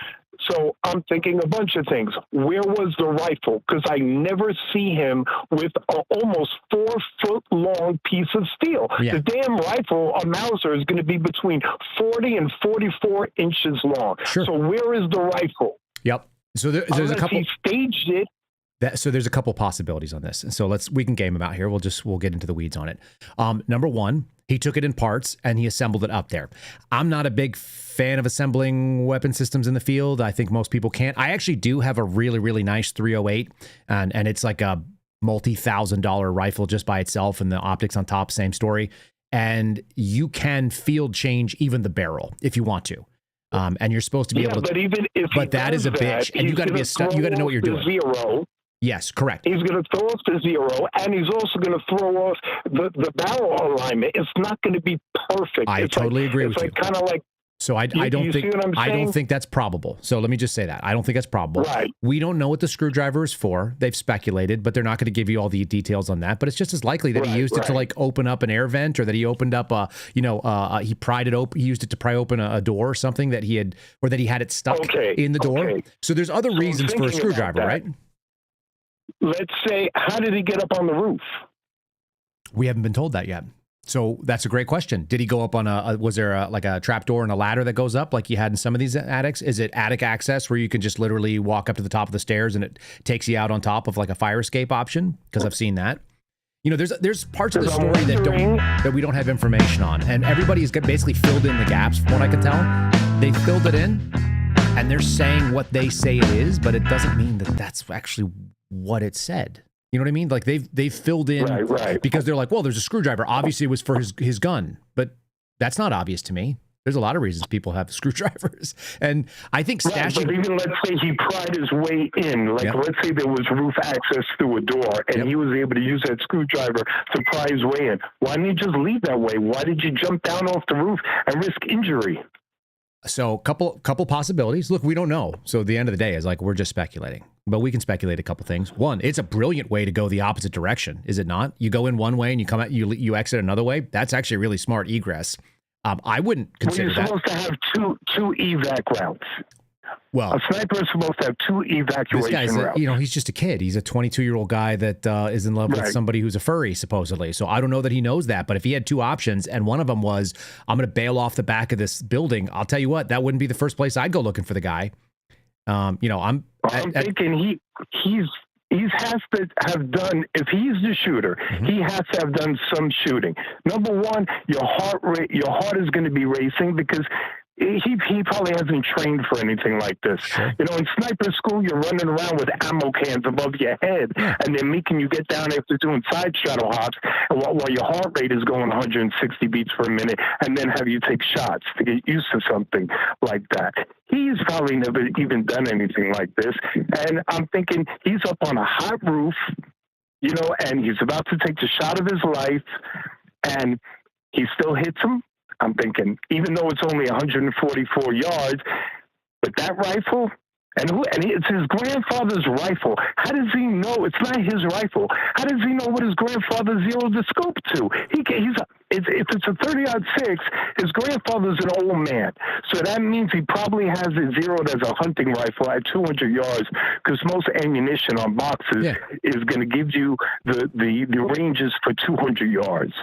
So I'm thinking a bunch of things. Where was the rifle? Because I never see him with an almost 4-foot long piece of steel. Yeah. The damn rifle, a Mauser, is going to be between 40 and 44 inches long. Sure. So where is the rifle? Yep. So there's a couple. He staged it. So there's a couple possibilities on this. So we can game them out here. We'll get into the weeds on it. Number one, he took it in parts and he assembled it up there. I'm not a big fan of assembling weapon systems in the field. I think most people can't. I actually do have a really, really nice 308 and it's like a multi-$1,000 rifle just by itself and the optics on top, same story. And you can field change even the barrel if you want to. And you're supposed to be able to, but that is a bitch and you got to know what you're doing. Zero. Yes, correct. He's going to throw off the zero, and he's also going to throw off the barrel alignment. It's not going to be perfect. I totally agree with you. It's kind of like. So I don't think that's probable. So let me just say that I don't think that's probable. Right. We don't know what the screwdriver is for. They've speculated, but they're not going to give you all the details on that. But it's just as likely that he used it to like open up an air vent, or that he opened up he pried it open. He used it to pry open a door or something that he had it stuck in the door. Okay. So there's other reasons for a screwdriver, right? Let's say, how did he get up on the roof? We haven't been told that yet. So that's a great question. Did he go up on was there a trap door and a ladder that goes up like you had in some of these attics? Is it attic access where you can just literally walk up to the top of the stairs and it takes you out on top of like a fire escape option? Because I've seen that. You know, there's parts of the story that we don't have information on. And everybody's basically filled in the gaps from what I can tell. They filled it in and they're saying what they say it is, but it doesn't mean that that's actually what it said. You know what I mean? Like they've filled in because they're like, well, there's a screwdriver. Obviously it was for his gun, but that's not obvious to me. There's a lot of reasons people have screwdrivers. And I think stashing. But even let's say he pried his way in, let's say there was roof access through a door and he was able to use that screwdriver to pry his way in. Why didn't you just leave that way? Why did you jump down off the roof and risk injury? So couple possibilities. Look, we don't know. So at the end of the day is like, we're just speculating, but we can speculate a couple things. One, it's a brilliant way to go the opposite direction. Is it not? You go in one way and you come out, you exit another way. That's actually a really smart egress. I wouldn't consider that. You're supposed to have two evac routes. Well, a sniper is supposed to have two evacuation routes. He's just a kid. He's a 22-year-old guy that is in love with somebody who's a furry, supposedly. So I don't know that he knows that. But if he had two options, and one of them was, I'm going to bail off the back of this building, I'll tell you what, that wouldn't be the first place I'd go looking for the guy. I'm thinking he has to have done, if he's the shooter, he has to have done some shooting. Number one, your heart is going to be racing because he probably hasn't trained for anything like this. Sure. You know, in sniper school, you're running around with ammo cans above your head, and they're making you get down after doing side shadow hops, and while your heart rate is going 160 beats per minute, and then have you take shots to get used to something like that. He's probably never even done anything like this, and I'm thinking he's up on a hot roof, and he's about to take the shot of his life, and he still hits him. I'm thinking, even though it's only 144 yards, but that rifle, and it's his grandfather's rifle. How does he know it's not his rifle? How does he know what his grandfather zeroed the scope to? If it's a 30-06, his grandfather's an old man. So that means he probably has it zeroed as a hunting rifle at 200 yards, because most ammunition on boxes is going to give you the ranges for 200 yards.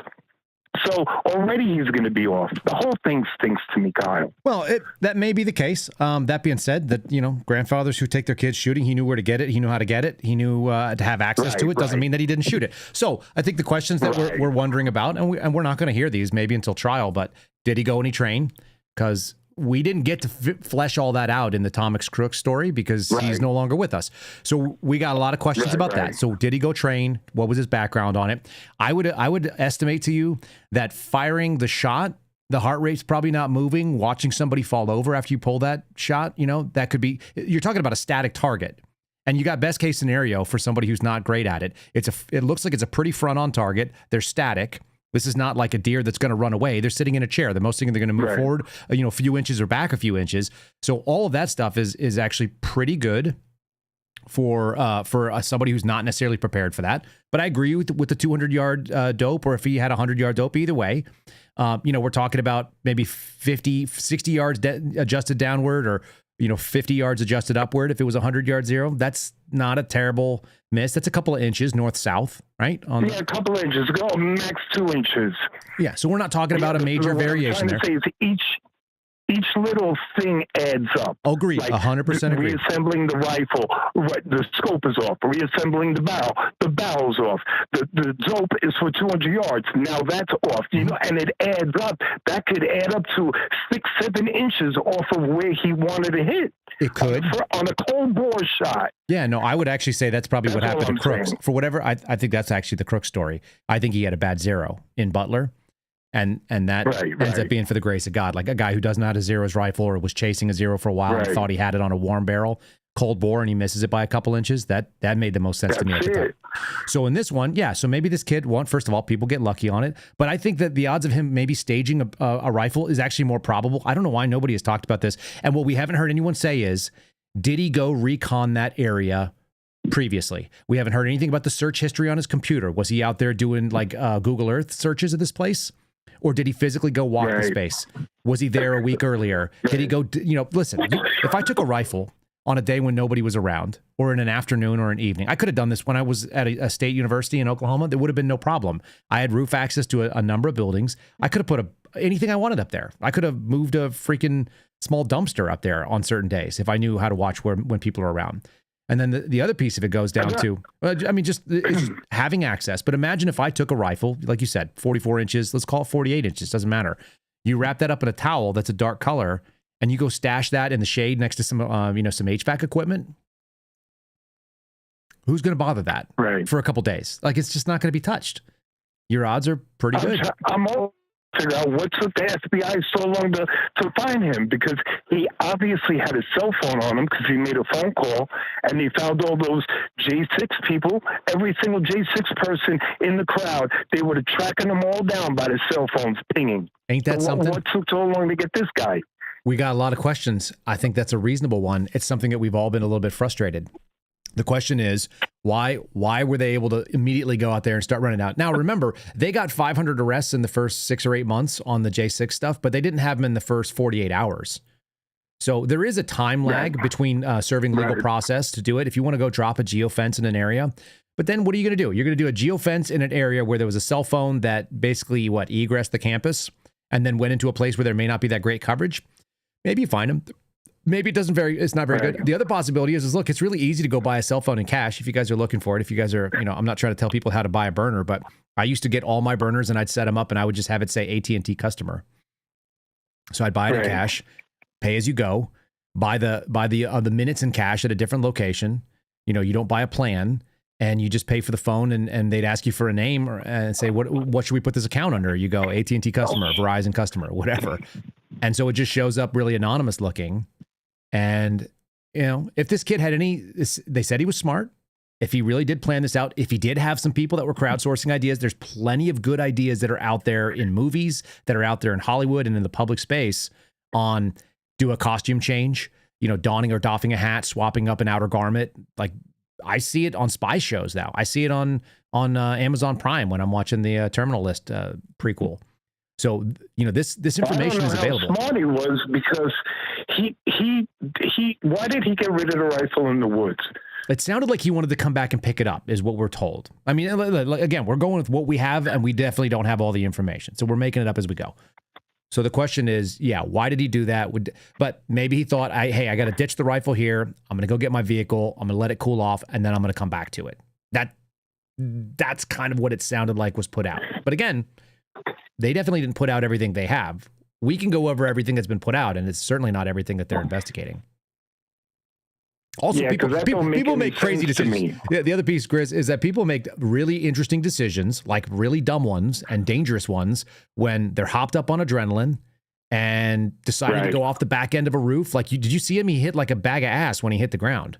So already he's going to be off. The whole thing stinks to me, Kyle. Well, that may be the case. That being said, that, grandfathers who take their kids shooting, he knew where to get it. He knew how to get it. He knew to have access to it. Doesn't mean that he didn't shoot it. So I think the questions that we're wondering about, and we're not going to hear these maybe until trial, but did he go and he train? Because we didn't get to flesh all that out in the Tomix Crook story because he's no longer with us. So we got a lot of questions about that. So did he go train? What was his background on it? I would estimate to you that firing the shot, the heart rate's probably not moving. Watching somebody fall over after you pull that shot, that could be, you're talking about a static target. And you got best case scenario for somebody who's not great at it. It looks like it's a pretty front on target. They're static. This is not like a deer that's going to run away. They're sitting in a chair. The most thing they're going to move forward, a few inches or back a few inches. So all of that stuff is actually pretty good for somebody who's not necessarily prepared for that. But I agree with the 200-yard dope, or if he had a 100-yard dope, either way. We're talking about maybe 50, 60 yards adjusted downward, or 50 yards adjusted upward. If it was 100-yard zero, that's not a terrible miss. That's a couple of inches north-south, right? A couple of inches. Go max 2 inches. Yeah, so we're not talking about a major variation there. What I'm trying to say is each little thing adds up. Oh, agree. 100% agree. Reassembling the rifle, the scope is off. Reassembling the barrel, the barrel's off. The dope is for 200 yards. Now that's off. And it adds up. That could add up to 6-7 inches off of where he wanted to hit. It could. On a cold bore shot. Yeah, no, I would actually say that's probably what happened to Crooks. Saying. For whatever, I think that's actually the Crooks story. I think he had a bad zero in Butler. And that ends up being for the grace of God. Like a guy who doesn't know how to zero his rifle, or was chasing a zero for a while and thought he had it on a warm barrel, cold bore, and he misses it by a couple inches. That made the most sense to me at the time. So in this one, so maybe this kid first of all, people get lucky on it. But I think that the odds of him maybe staging a rifle is actually more probable. I don't know why nobody has talked about this. And what we haven't heard anyone say is, did he go recon that area previously? We haven't heard anything about the search history on his computer. Was he out there doing like Google Earth searches of this place? Or did he physically go walk the space? Was he there a week earlier? Did he go, listen, if I took a rifle on a day when nobody was around, or in an afternoon or an evening, I could have done this when I was at a state university in Oklahoma. There would have been no problem. I had roof access to a number of buildings. I could have put anything I wanted up there. I could have moved a freaking small dumpster up there on certain days if I knew how to watch when people are around. And then the other piece of it goes down to, it's just having access. But imagine if I took a rifle, like you said, 44 inches, let's call it 48 inches, doesn't matter. You wrap that up in a towel that's a dark color, and you go stash that in the shade next to some HVAC equipment. Who's going to bother that for a couple days? Like, it's just not going to be touched. Your odds are pretty good. I'm all figure out what took the FBI so long to find him, because he obviously had his cell phone on him because he made a phone call, and he found all those J6 people. Every single J6 person in the crowd, they were tracking them all down by their cell phones pinging. Ain't that something? What took so long to get this guy? We got a lot of questions. I think that's a reasonable one. It's something that we've all been a little bit frustrated. The question is, why were they able to immediately go out there and start running out? Now, remember, they got 500 arrests in the first 6 or 8 months on the J6 stuff, but they didn't have them in the first 48 hours. So there is a time lag between serving legal process to do it. If you want to go drop a geofence in an area, but then what are you going to do? You're going to do a geofence in an area where there was a cell phone that basically egressed the campus and then went into a place where there may not be that great coverage. Maybe you find them. Maybe it's not very good. The other possibility is look, it's really easy to go buy a cell phone in cash if you guys are looking for it. If you guys are, I'm not trying to tell people how to buy a burner, but I used to get all my burners and I'd set them up and I would just have it say AT&T customer. So I'd buy it in cash, pay as you go, buy the minutes in cash at a different location. You don't buy a plan, and you just pay for the phone, and they'd ask you for a name and say, what should we put this account under? You go AT&T customer, Verizon customer, whatever. And so it just shows up really anonymous looking. And, if this kid had they said he was smart. If he really did plan this out, if he did have some people that were crowdsourcing ideas, there's plenty of good ideas that are out there in movies, that are out there in Hollywood and in the public space on do a costume change, donning or doffing a hat, swapping up an outer garment. Like, I see it on spy shows now. I see it on Amazon Prime when I'm watching the Terminal List prequel. So, this information is available. How smart he was, because he why did he get rid of the rifle in the woods? It sounded like he wanted to come back and pick it up, is what we're told. I mean, again, we're going with what we have, and we definitely don't have all the information. So we're making it up as we go. So the question is, why did he do that? But maybe he thought, hey, I got to ditch the rifle here. I'm going to go get my vehicle. I'm going to let it cool off, and then I'm going to come back to it. That's kind of what it sounded like was put out. But again, they definitely didn't put out everything they have. We can go over everything that's been put out, and it's certainly not everything that they're investigating. Also, people make crazy decisions. Yeah, the other piece, Chris, is that people make really interesting decisions, like really dumb ones and dangerous ones, when they're hopped up on adrenaline and decided to go off the back end of a roof. Like, did you see him? He hit like a bag of ass when he hit the ground.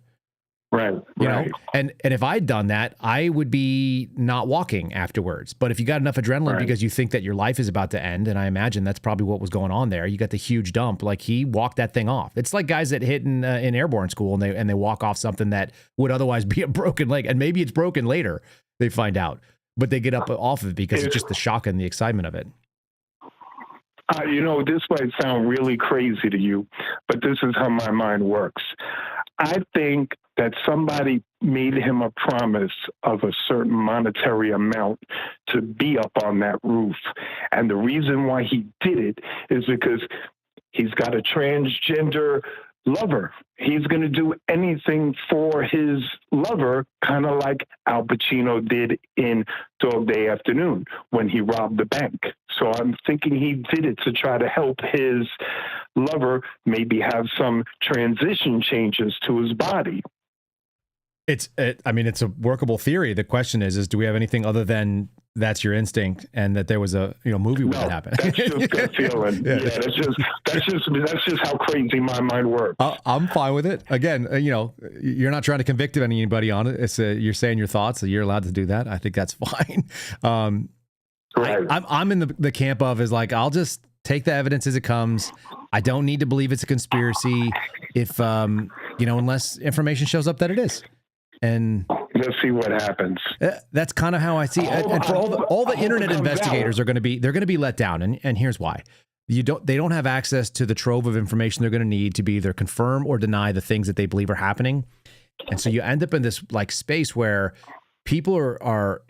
Right. You know? And if I'd done that, I would be not walking afterwards. But if you got enough adrenaline because you think that your life is about to end, and I imagine that's probably what was going on there, you got the huge dump. Like, he walked that thing off. It's like guys that hit in airborne school and they walk off something that would otherwise be a broken leg, and maybe it's broken later. They find out, but they get up off of it because it's just the shock and the excitement of it. This might sound really crazy to you, but this is how my mind works. I think that somebody made him a promise of a certain monetary amount to be up on that roof. And the reason why he did it is because he's got a transgender lover. He's going to do anything for his lover, kind of like Al Pacino did in Dog Day Afternoon when he robbed the bank. So I'm thinking he did it to try to help his lover maybe have some transition changes to his body. It's a workable theory. The question is do we have anything other than that's your instinct and that there was a movie where that happened? That's just gut feeling. That's just how crazy my mind works. I'm fine with it. Again, you're not trying to convict anybody on it. It's you're saying your thoughts, so you're allowed to do that. I think that's fine. Right. I'm in the camp of is like, I'll just take the evidence as it comes. I don't need to believe it's a conspiracy if unless information shows up that it is. And let's see what happens. That's kind of how I see it. And for all the internet investigators they're going to be let down. And here's why. They don't have access to the trove of information they're going to need to be either confirm or deny the things that they believe are happening. And so you end up in this like space where people are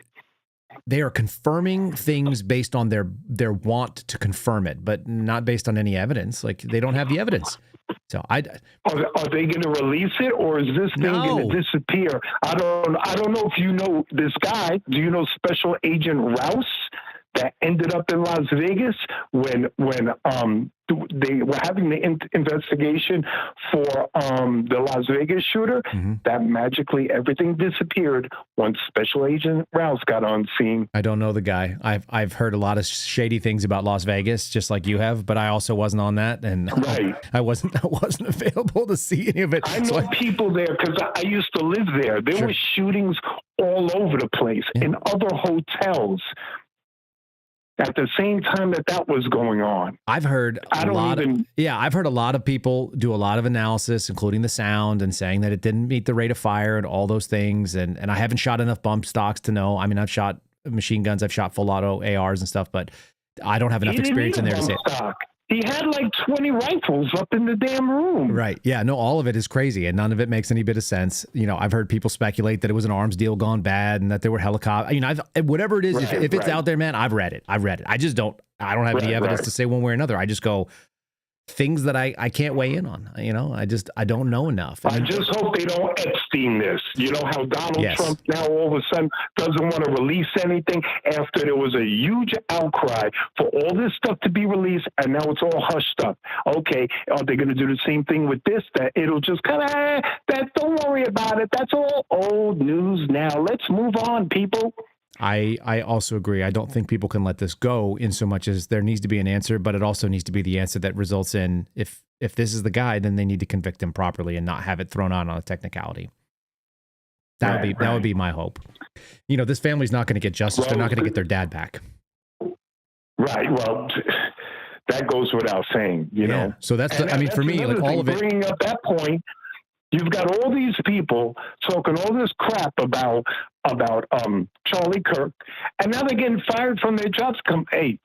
confirming things based on their want to confirm it, but not based on any evidence. Like, they don't have the evidence. So are they going to release it, or is this thing going to disappear? I don't know if you know this guy. Do you know Special Agent Rouse that ended up in Las Vegas when they were having the investigation for the Las Vegas shooter? Mm-hmm. That magically everything disappeared once Special Agent Rouse got on scene. I don't know the guy. I've heard a lot of shady things about Las Vegas, just like you have, but I also wasn't on that, and I wasn't available to see any of it. I know people there because I used to live there. There were shootings all over the place in other hotels at the same time that was going on. I've heard a lot of people do a lot of analysis, including the sound, and saying that it didn't meet the rate of fire and all those things. And I haven't shot enough bump stocks to know. I mean, I've shot machine guns, I've shot full auto ARs and stuff, but I don't have enough experience in there to say it. He had like 20 rifles up in the damn room. Right. Yeah. No, all of it is crazy, and none of it makes any bit of sense. I've heard people speculate that it was an arms deal gone bad and that there were helicopters. Whatever it is, if it's out there, man, I've read it. I don't have any evidence to say one way or another. I just go things that I can't weigh in on. I don't know enough. I just hope they don't Epstein this. You know how Donald Trump now all of a sudden doesn't want to release anything after there was a huge outcry for all this stuff to be released, and now it's all hushed up. Okay, are they going to do the same thing with this? That it'll just kind of, don't worry about it. That's all old news now. Let's move on, people. I also agree. I don't think people can let this go in so much as there needs to be an answer, but it also needs to be the answer that results in if this is the guy, then they need to convict him properly and not have it thrown on a technicality. That would be my hope. This family's not going to get justice. They're not going to get their dad back. Right. Well, that goes without saying, know. So for me, like all of it. Bringing up that point, you've got all these people talking all this crap about Charlie Kirk, and now they're getting fired from their jobs. Hey,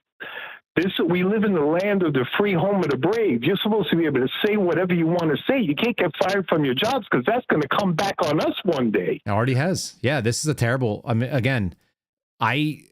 We live in the land of the free home of the brave. You're supposed to be able to say whatever you want to say. You can't get fired from your jobs because that's going to come back on us one day. It already has. Yeah, this is a terrible. I mean, again, I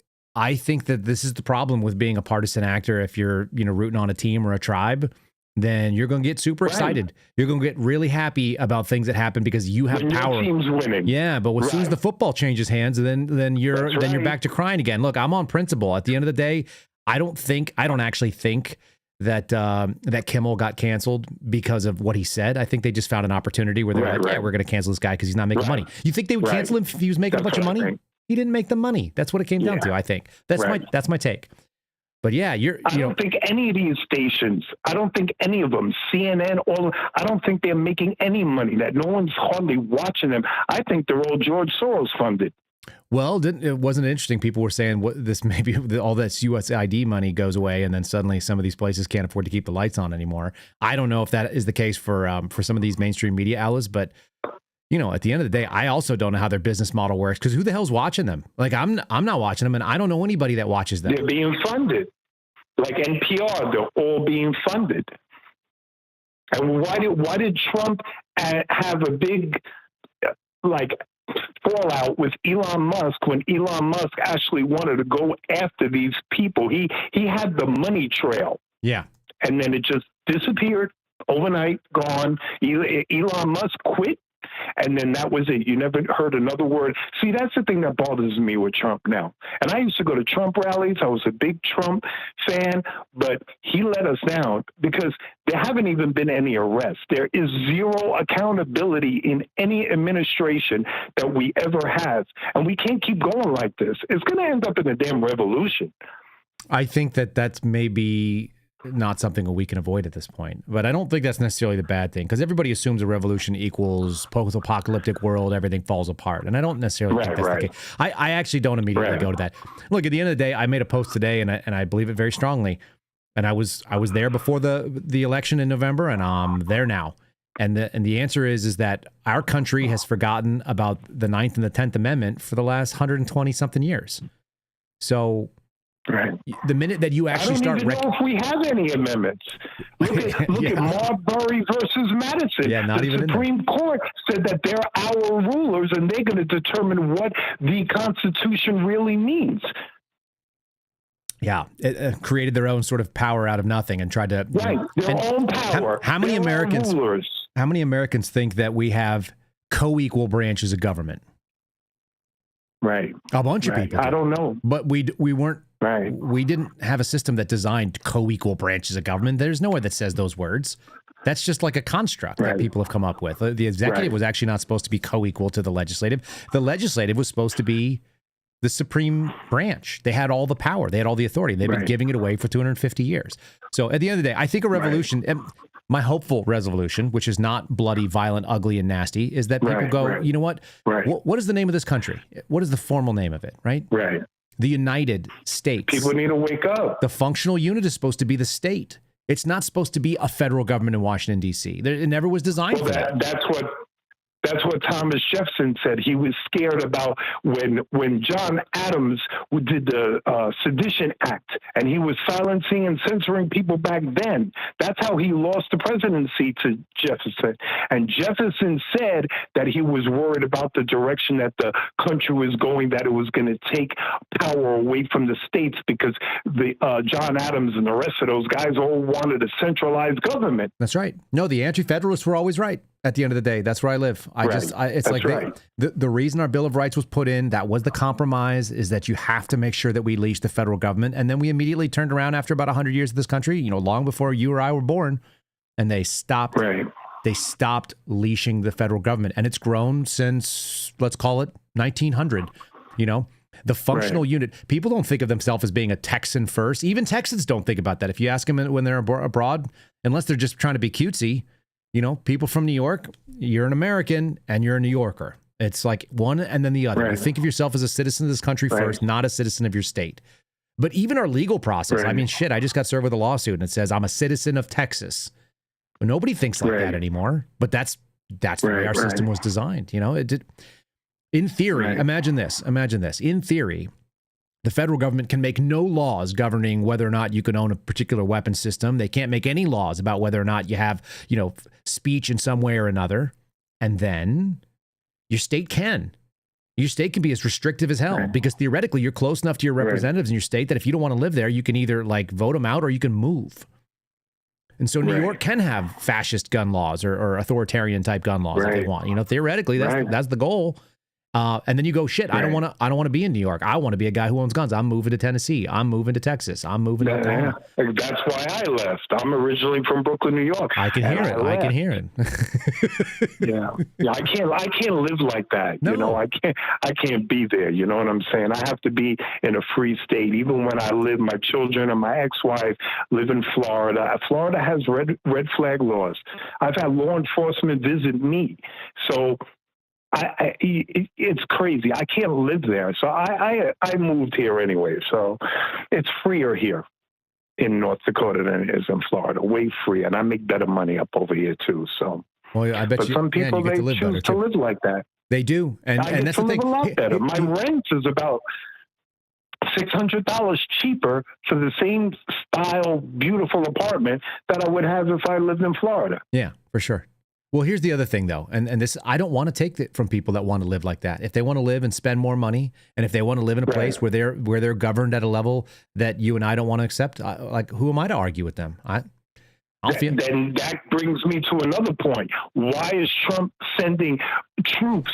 think that this is the problem with being a partisan actor. If you're, rooting on a team or a tribe, then you're going to get super excited. You're going to get really happy about things that happen because you have power. Your team's winning. Yeah, but as soon as the football changes hands, then you're back to crying again. Look, I'm on principle. At the end of the day, I don't actually think that that Kimmel got canceled because of what he said. I think they just found an opportunity where they're yeah, we're going to cancel this guy because he's not making money. You think they would cancel him if he was making a bunch of money? He didn't make the money. That's what it came down to, I think. That's my take. But yeah, I don't think any of these stations, I don't think any of them, CNN, I don't think they're making any money, that no one's hardly watching them. I think they're all George Soros funded. Well, it wasn't interesting. People were saying maybe all this USAID money goes away, and then suddenly some of these places can't afford to keep the lights on anymore. I don't know if that is the case for some of these mainstream media outlets, but at the end of the day, I also don't know how their business model works because who the hell's watching them? Like I'm not watching them, and I don't know anybody that watches them. They're being funded, like NPR. They're all being funded. And why did Trump have a big fallout with Elon Musk when Elon Musk actually wanted to go after these people? He had the money trail. Yeah. And then it just disappeared overnight, gone. Elon Musk quit. And then that was it. You never heard another word. See, that's the thing that bothers me with Trump now. And I used to go to Trump rallies. I was a big Trump fan, but he let us down because there haven't even been any arrests. There is zero accountability in any administration that we ever have. And we can't keep going like this. It's going to end up in a damn revolution. I think that's maybe not something we can avoid at this point. But I don't think that's necessarily the bad thing because everybody assumes a revolution equals post-apocalyptic world, everything falls apart. And I don't necessarily think that's the case. I actually don't immediately go to that. Look, at the end of the day, I made a post today and I believe it very strongly. And I was there before the election in November and I'm there now. And the answer is that our country has forgotten about the 9th and the 10th Amendment for the last 120 something years. So the minute that you actually start, I don't even know if we have any amendments. Look at Marbury versus Madison. Yeah, not even the Supreme Court said that they're our rulers and they're going to determine what the Constitution really means. Yeah, it created their own sort of power out of nothing and tried to their own power. How many Americans think that we have co-equal branches of government? Right, a bunch of people. I don't know, but we weren't. Right. We didn't have a system that designed co-equal branches of government. There's nowhere that says those words. That's just like a construct that people have come up with. The executive was actually not supposed to be co-equal to the legislative. The legislative was supposed to be the supreme branch. They had all the power. They had all the authority. They've been giving it away for 250 years. So at the end of the day, I think a revolution, my hopeful resolution, which is not bloody, violent, ugly, and nasty, is that people go, you know what? What is the name of this country? What is the formal name of it? Right. The United States. People need to wake up. The functional unit is supposed to be the state. It's not supposed to be a federal government in Washington, D.C. It never was designed for that. That's what Thomas Jefferson said. He was scared about when John Adams did the Sedition Act, and he was silencing and censoring people back then. That's how he lost the presidency to Jefferson. And Jefferson said that he was worried about the direction that the country was going, that it was going to take power away from the states because John Adams and the rest of those guys all wanted a centralized government. That's right. No, the anti-federalists were always right. At the end of the day, that's where I live. It's like the reason our Bill of Rights was put in, that was the compromise, is that you have to make sure that we leash the federal government. And then we immediately turned around after about 100 years of this country, long before you or I were born, and they stopped. They stopped leashing the federal government, and it's grown since, let's call it 1900. The functional unit. People don't think of themselves as being a Texan first. Even Texans don't think about that. If you ask them when they're abroad, unless they're just trying to be cutesy. People from New York, you're an American and you're a New Yorker. It's like one and then the other. You think of yourself as a citizen of this country first, not a citizen of your state. But even our legal process, I mean, I just got served with a lawsuit and it says I'm a citizen of Texas. But nobody thinks like that anymore. But that's the way our system was designed. In theory, imagine this. In theory, The federal government can make no laws governing whether or not you can own a particular weapon system. They can't make any laws about whether or not you have, speech in some way or another. And then your state can. Your state can be as restrictive as hell because theoretically you're close enough to your representatives in your state that if you don't want to live there, you can either vote them out or you can move. And so New York can have fascist gun laws or authoritarian type gun laws if they want. Theoretically, that's the goal. And then you go, shit, I don't want to be in New York. I want to be a guy who owns guns. I'm moving to Tennessee. I'm moving to Texas. I'm moving to Oklahoma. That's why I left. I'm originally from Brooklyn, New York. I can hear it. I can hear it. Yeah. I can't live like that. No. I can't be there. You know what I'm saying? I have to be in a free state. Even when I live, my children and my ex-wife live in Florida. Florida has red flag laws. I've had law enforcement visit me. So it's crazy. I can't live there. So I moved here anyway. So it's freer here in North Dakota than it is in Florida. Way freer. And I make better money up over here too. So, well, I bet but some people, they choose to live like that. They do. And that's the thing. A lot better. My rent is about $600 cheaper for the same style, beautiful apartment that I would have if I lived in Florida. Yeah, for sure. Well, here's the other thing, though, and this I don't want to take it from people that want to live like that. If they want to live and spend more money, and if they want to live in a place where they're governed at a level that you and I don't want to accept, who am I to argue with them? Then that brings me to another point. Why is Trump sending troops,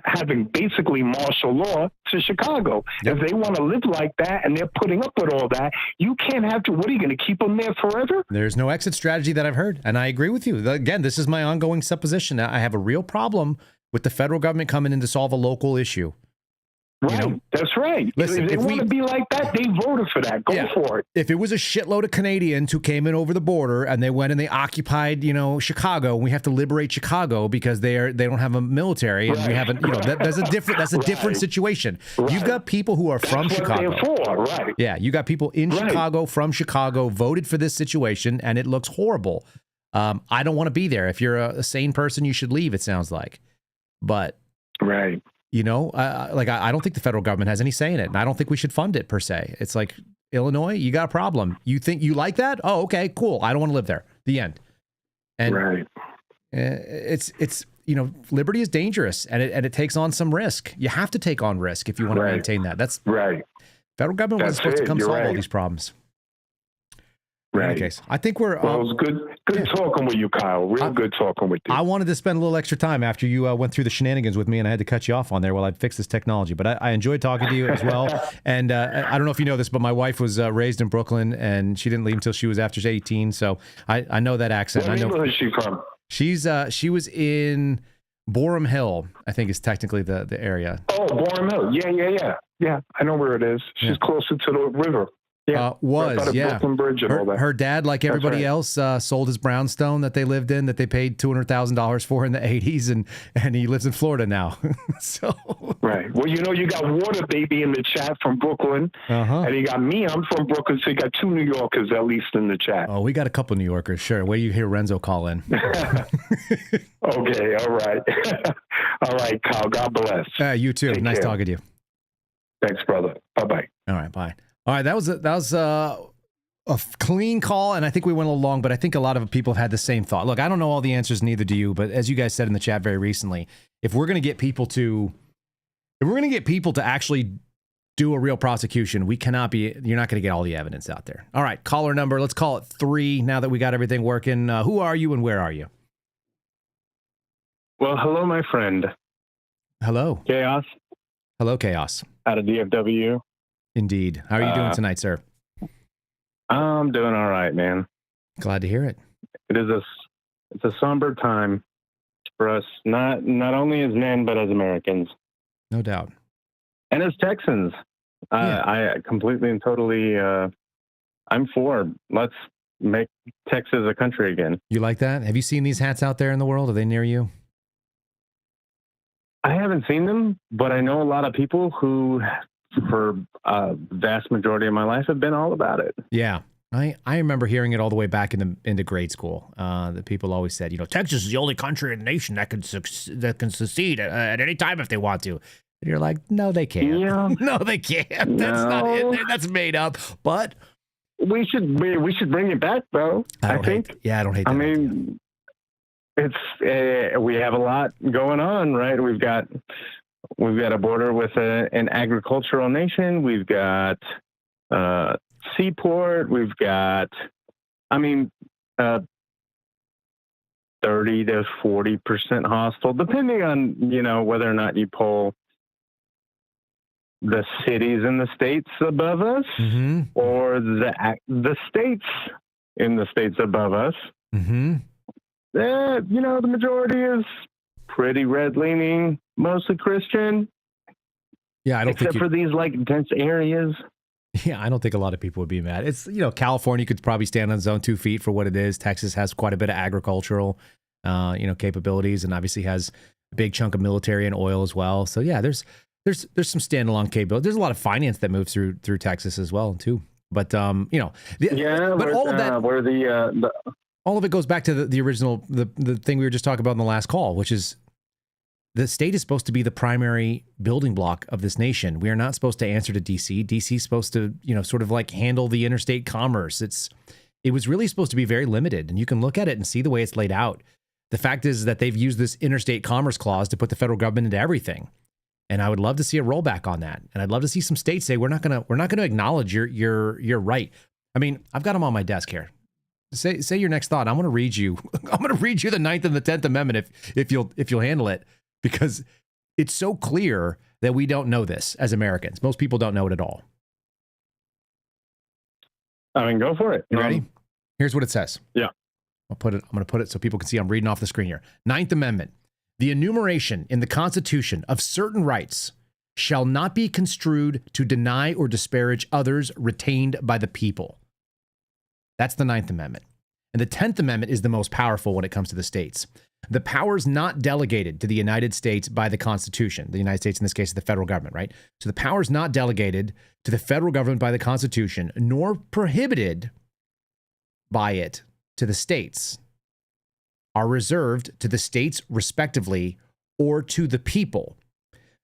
having basically martial law to Chicago? Yep. If they want to live like that and they're putting up with all that, you can't have to. What are you going to keep them there forever? There's no exit strategy that I've heard, and I agree with you. Again, this is my ongoing supposition. I have a real problem with the federal government coming in to solve a local issue. Right, that's right. Listen, if they want to be like that, they voted for that. Go for it. If it was a shitload of Canadians who came in over the border and they went and they occupied, Chicago, and we have to liberate Chicago because they don't have a military and we haven't, that's a different situation. Right. You've got people who are from Chicago. Right. Yeah, you got people in Chicago from Chicago voted for this situation, and it looks horrible. I don't want to be there. If you're a sane person, you should leave. It sounds like, but right. I don't think the federal government has any say in it, and I don't think we should fund it per se. It's like, Illinois, you got a problem. You think you like that? Oh, okay, cool. I don't want to live there. The end. And it's liberty is dangerous, and it takes on some risk. You have to take on risk if you want to maintain that. That's right. Federal government was supposed to come solve all these problems. In any case, I think we're. Well, it was good talking with you, Kyle. Good talking with you. I wanted to spend a little extra time after you went through the shenanigans with me, and I had to cut you off on there while I'd fix this technology. But I enjoyed talking to you as well. And I don't know if you know this, but my wife was raised in Brooklyn, and she didn't leave until she was after 18. So I know that accent. Where is she from? She was in Borum Hill, I think is technically the area. Oh, Borum Hill. Yeah. I know where it is. She's closer to the river. Yeah, Brooklyn Bridge and all that. Her dad, like everybody else, sold his brownstone that they lived in, that they paid $200,000 for in the 80s, and he lives in Florida now. So right. Well, you got Water Baby in the chat from Brooklyn, and you got me. I'm from Brooklyn, so you got two New Yorkers at least in the chat. Oh, we got a couple New Yorkers. Sure. Wait, you hear Renzo call in. Okay. All right. All right, Kyle. God bless. You too. Nice talking to you. Thanks, brother. Bye-bye. All right. Bye. All right, that was a clean call, and I think we went along, but I think a lot of people have had the same thought. Look, I don't know all the answers, neither do you, but as you guys said in the chat very recently, if we're going to get people to actually do a real prosecution, you're not going to get all the evidence out there. All right, caller number, let's call it 3 now that we got everything working. Who are you and where are you? Well, hello, my friend. Hello. Chaos. Hello, Chaos. Out of DFW. Indeed. How are you doing tonight, sir? I'm doing all right, man. Glad to hear it. It's a somber time for us, not only as men, but as Americans. No doubt. And as Texans. I completely and totally, I'm for, let's make Texas a country again. You like that? Have you seen these hats out there in the world? Are they near you? I haven't seen them, but I know a lot of people who, for a vast majority of my life, have been all about it. Yeah. I remember hearing it all the way back into grade school. That people always said, Texas is the only country in the nation that can succeed at any time if they want to. You're like, no, they can't. Yeah. No, they can't. That's not in there. That's made up. But We should bring it back, though. I think. I don't hate that. I mean, it's we have a lot going on, right? We've got a border with an agricultural nation. We've got seaport. We've got, 30 to 40% hostile, depending on whether or not you pull the cities in the states above us or the states in the states above us. The majority is pretty red leaning, mostly Christian. Yeah, I don't except think for these like dense areas. Yeah, I don't think a lot of people would be mad. It's, California could probably stand on its own 2 feet for what it is. Texas has quite a bit of agricultural, capabilities, and obviously has a big chunk of military and oil as well. So yeah, there's some standalone capability. There's a lot of finance that moves through Texas as well too. But but all of that, all of it goes back to the original the thing we were just talking about in the last call, which is the state is supposed to be the primary building block of this nation. We are not supposed to answer to DC. DC is supposed to, sort of like handle the interstate commerce. It was really supposed to be very limited, and you can look at it and see the way it's laid out. The fact is that they've used this interstate commerce clause to put the federal government into everything. And I would love to see a rollback on that. And I'd love to see some states say, we're not going to acknowledge your right. I mean, I've got them on my desk here. Say your next thought. I'm going to read you the 9th and the 10th Amendment if you'll handle it, because it's so clear that we don't know this as Americans. Most people don't know it at all. Go for it. You ready? Here's what it says. Yeah. I'm going to put it so people can see I'm reading off the screen here. 9th Amendment. The enumeration in the Constitution of certain rights shall not be construed to deny or disparage others retained by the people. That's the 9th Amendment. And the 10th Amendment is the most powerful when it comes to the states. The powers not delegated to the United States by the Constitution, the United States in this case is the federal government, right? So the powers not delegated to the federal government by the Constitution, nor prohibited by it to the states, are reserved to the states respectively or to the people.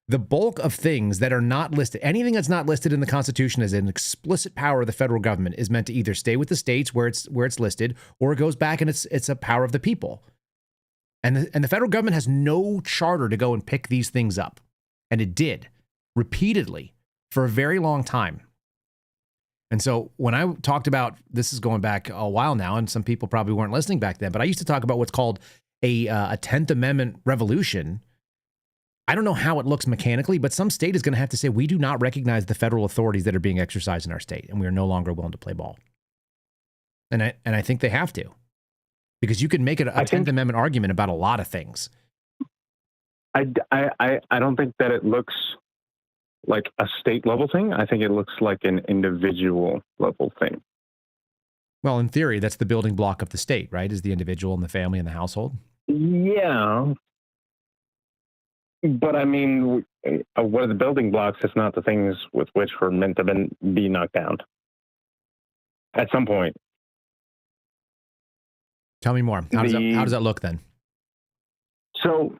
The bulk of things that are not listed, anything that's not listed in the Constitution as an explicit power of the federal government, is meant to either stay with the states where it's listed, or it goes back and it's a power of the people. And the federal government has no charter to go and pick these things up. And it did repeatedly for a very long time. And so when I talked about, this is going back a while now, and some people probably weren't listening back then, but I used to talk about what's called a 10th Amendment revolution. I don't know how it looks mechanically, but some state is going to have to say, we do not recognize the federal authorities that are being exercised in our state, and we are no longer willing to play ball. And I think they have to, because you can make it a 10th Amendment argument about a lot of things. I don't think that it looks like a state level thing. I think it looks like an individual level thing. Well, in theory, that's the building block of the state, right? Is the individual and the family and the household. Yeah. But what are the building blocks if not the things with which we're meant to be knocked down at some point? Tell me more. How does that look then? So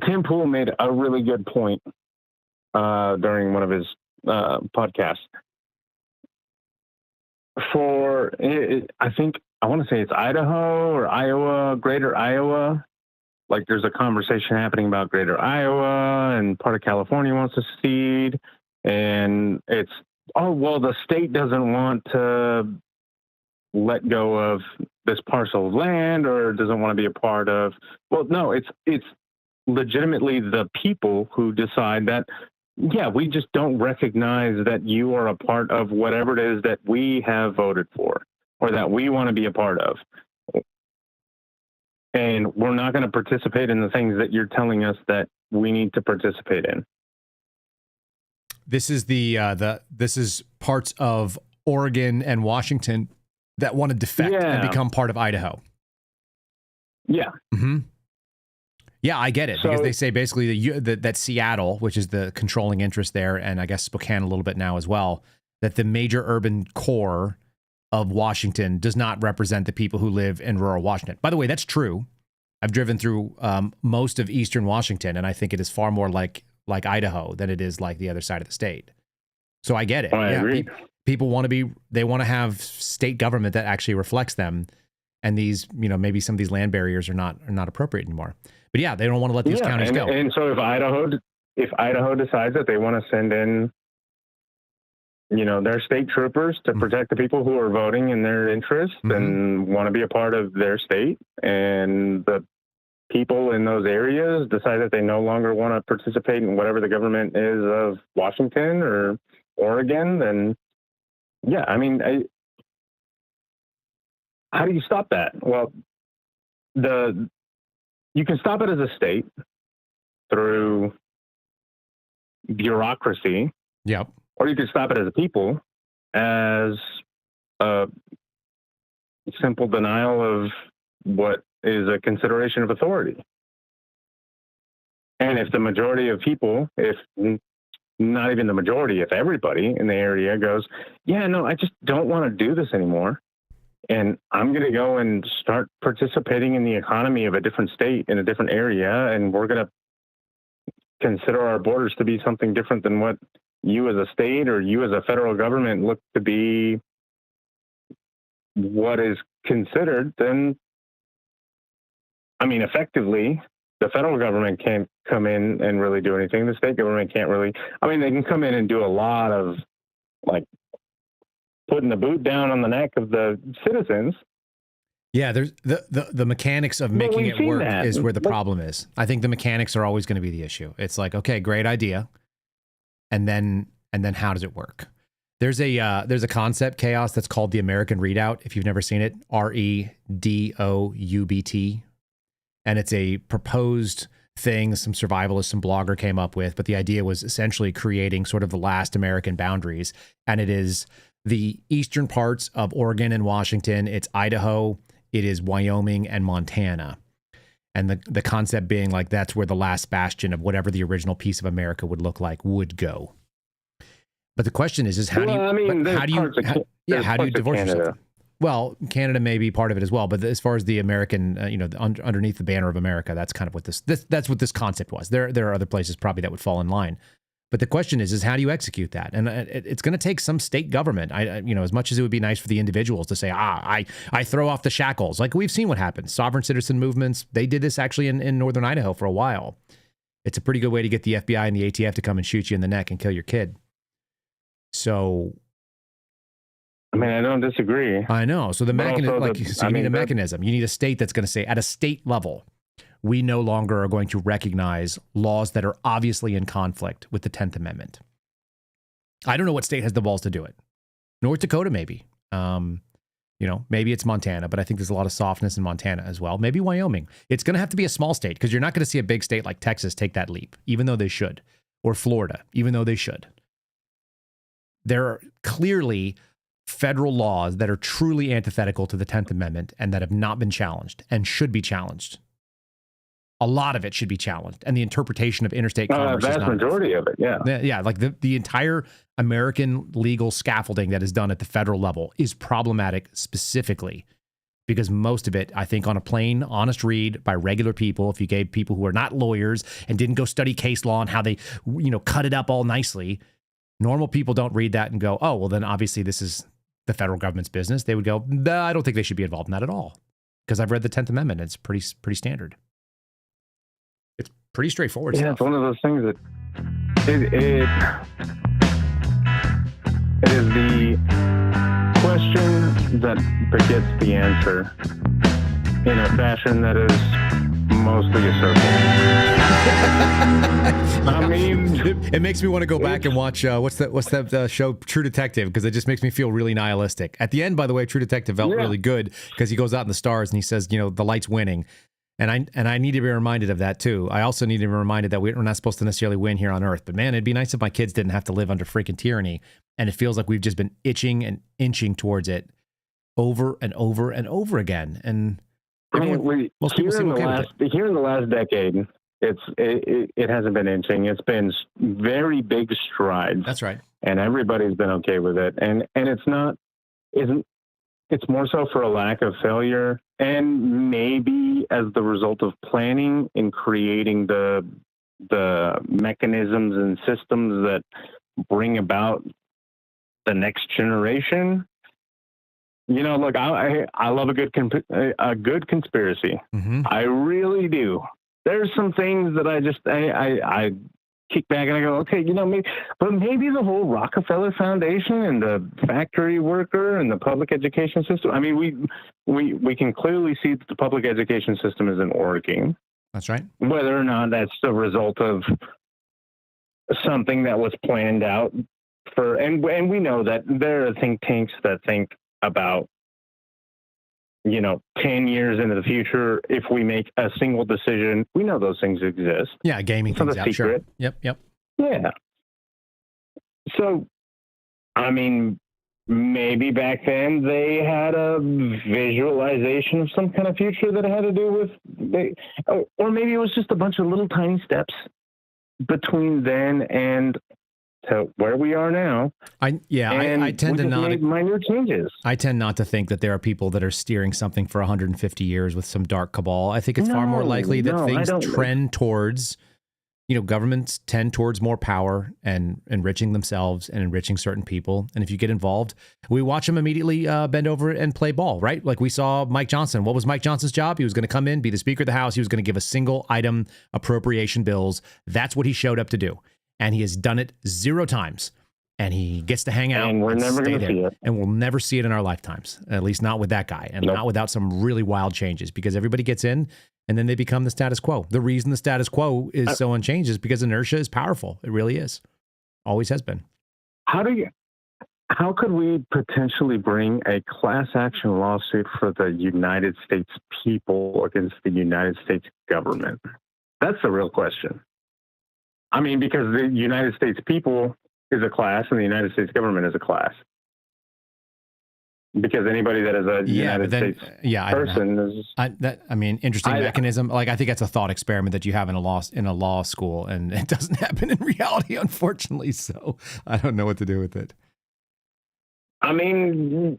Tim Pool made a really good point during one of his podcasts. I want to say it's Idaho or Iowa, Greater Iowa. Like there's a conversation happening about Greater Iowa, and part of California wants to secede, and it's, the state doesn't want to let go of this parcel of land or doesn't want to be a part of. Well, no, it's legitimately the people who decide that, yeah, we just don't recognize that you are a part of whatever it is that we have voted for or that we want to be a part of. And we're not going to participate in the things that you're telling us that we need to participate in. This is this is parts of Oregon and Washington that want to defect and become part of Idaho. Yeah. Mm-hmm. Yeah, I get it, because they say basically that Seattle, which is the controlling interest there, and I guess Spokane a little bit now as well, that the major urban core of Washington does not represent the people who live in rural Washington. By the way, that's true. I've driven through most of eastern Washington, and I think it is far more like Idaho than it is like the other side of the state. So I get it. I agree. People want to have state government that actually reflects them, and these, maybe some of these land barriers are not appropriate anymore. But yeah, they don't want to let these counties go. And so if Idaho decides that they want to send in, their state troopers to protect the people who are voting in their interest and want to be a part of their state, and the people in those areas decide that they no longer want to participate in whatever the government is of Washington or Oregon, then yeah, I mean, how do you stop that? Well, you can stop it as a state through bureaucracy. Yep. Or you could stop it as a people as a simple denial of what is a consideration of authority. And if the majority of people, if not even the majority, if everybody in the area goes, yeah, no, I just don't want to do this anymore, and I'm going to go and start participating in the economy of a different state in a different area, and we're going to consider our borders to be something different than what you as a state or you as a federal government look to be what is considered, then, I mean, effectively, the federal government can't come in and really do anything. The state government can't really, I mean, they can come in and do a lot of, like, putting the boot down on the neck of the citizens. Yeah, there's the mechanics of making it work is where the problem is. I think the mechanics are always going to be the issue. It's like, okay, great idea. And then how does it work? There's a concept, Chaos, that's called the American Readout. If you've never seen it, REDOUBT, and it's a proposed thing some survivalist, some blogger came up with. But the idea was essentially creating sort of the last American boundaries, and it is the eastern parts of Oregon and Washington. It's Idaho, it is Wyoming and Montana. And the concept being like that's where the last bastion of whatever the original piece of America would look like would go. But the question is how do you divorce yourself? Well, Canada may be part of it as well, but as far as the American, underneath the banner of America, that's kind of what that's what this concept was. There are other places probably that would fall in line. But the question is how do you execute that? And it's going to take some state government. As much as it would be nice for the individuals to say, I throw off the shackles. Like we've seen what happens. Sovereign citizen movements, they did this actually in northern Idaho for a while. It's a pretty good way to get the FBI and the ATF to come and shoot you in the neck and kill your kid. So, I mean, I don't disagree. I know. So you need a mechanism. You need a state that's going to say at a state level, we no longer are going to recognize laws that are obviously in conflict with the 10th Amendment. I don't know what state has the balls to do it. North Dakota, maybe. Maybe it's Montana, but I think there's a lot of softness in Montana as well. Maybe Wyoming. It's going to have to be a small state because you're not going to see a big state like Texas take that leap, even though they should, or Florida, even though they should. There are clearly federal laws that are truly antithetical to the 10th Amendment and that have not been challenged and should be challenged. A lot of it should be challenged, and the interpretation of interstate commerce is not enough. The vast majority of it, yeah. Yeah, like the entire American legal scaffolding that is done at the federal level is problematic specifically because most of it, I think, on a plain, honest read by regular people, if you gave people who are not lawyers and didn't go study case law and how they, cut it up all nicely, normal people don't read that and go, oh, well, then obviously this is the federal government's business. They would go, I don't think they should be involved in that at all because I've read the 10th Amendment. It's pretty standard. It's pretty straightforward stuff. It's one of those things that it is the question that begets the answer in a fashion that is mostly a circle. I mean, it makes me want to go back and watch what's that show, True Detective, because it just makes me feel really nihilistic. At the end, by the way, True Detective felt really good because he goes out in the stars and he says, the light's winning. And I need to be reminded of that too. I also need to be reminded that we're not supposed to necessarily win here on Earth. But man, it'd be nice if my kids didn't have to live under freaking tyranny. And it feels like we've just been itching and inching towards it over and over and over again. And most people seem okay with it. Here in the last decade, it hasn't been inching. It's been very big strides. That's right. And everybody's been okay with it. And it's it's more so for a lack of failure, and maybe as the result of planning and creating the mechanisms and systems that bring about the next generation. You know, look, I love a good conspiracy. Mm-hmm. I really do. There's some things that I kick back and I go, okay, you know, maybe the whole Rockefeller Foundation and the factory worker and the public education system. I mean, we can clearly see that the public education system isn't working. That's right. Whether or not that's the result of something that was planned out for, and we know that there are think tanks that think about, you know, 10 years into the future, if we make a single decision. We know those things exist. Yeah, gaming things out. Sure. Yep. Yeah. So, I mean, maybe back then they had a visualization of some kind of future that had to do with, or maybe it was just a bunch of little tiny steps between then and to where we are now. I tend to not minor changes. I tend not to think that there are people that are steering something for 150 years with some dark cabal. I think it's far more likely that things trend towards, you know, governments tend towards more power and enriching themselves and enriching certain people. And if you get involved, we watch them immediately bend over and play ball, right? Like we saw Mike Johnson. What was Mike Johnson's job? He was going to come in, be the Speaker of the House. He was going to give a single item appropriation bills. That's what he showed up to do. And he has done it 0 times. And he gets to hang out. And we're never going to see it. And we'll never see it in our lifetimes, at least not with that guy. And not without some really wild changes, because everybody gets in and then they become the status quo. The reason the status quo is so unchanged is because inertia is powerful. It really is. Always has been. How could we potentially bring a class action lawsuit for the United States people against the United States government? That's the real question. I mean, because the United States people is a class and the United States government is a class. Because anybody that is a United States person is... interesting mechanism. Like, I think that's a thought experiment that you have in a law school, and it doesn't happen in reality, unfortunately. So I don't know what to do with it. I mean,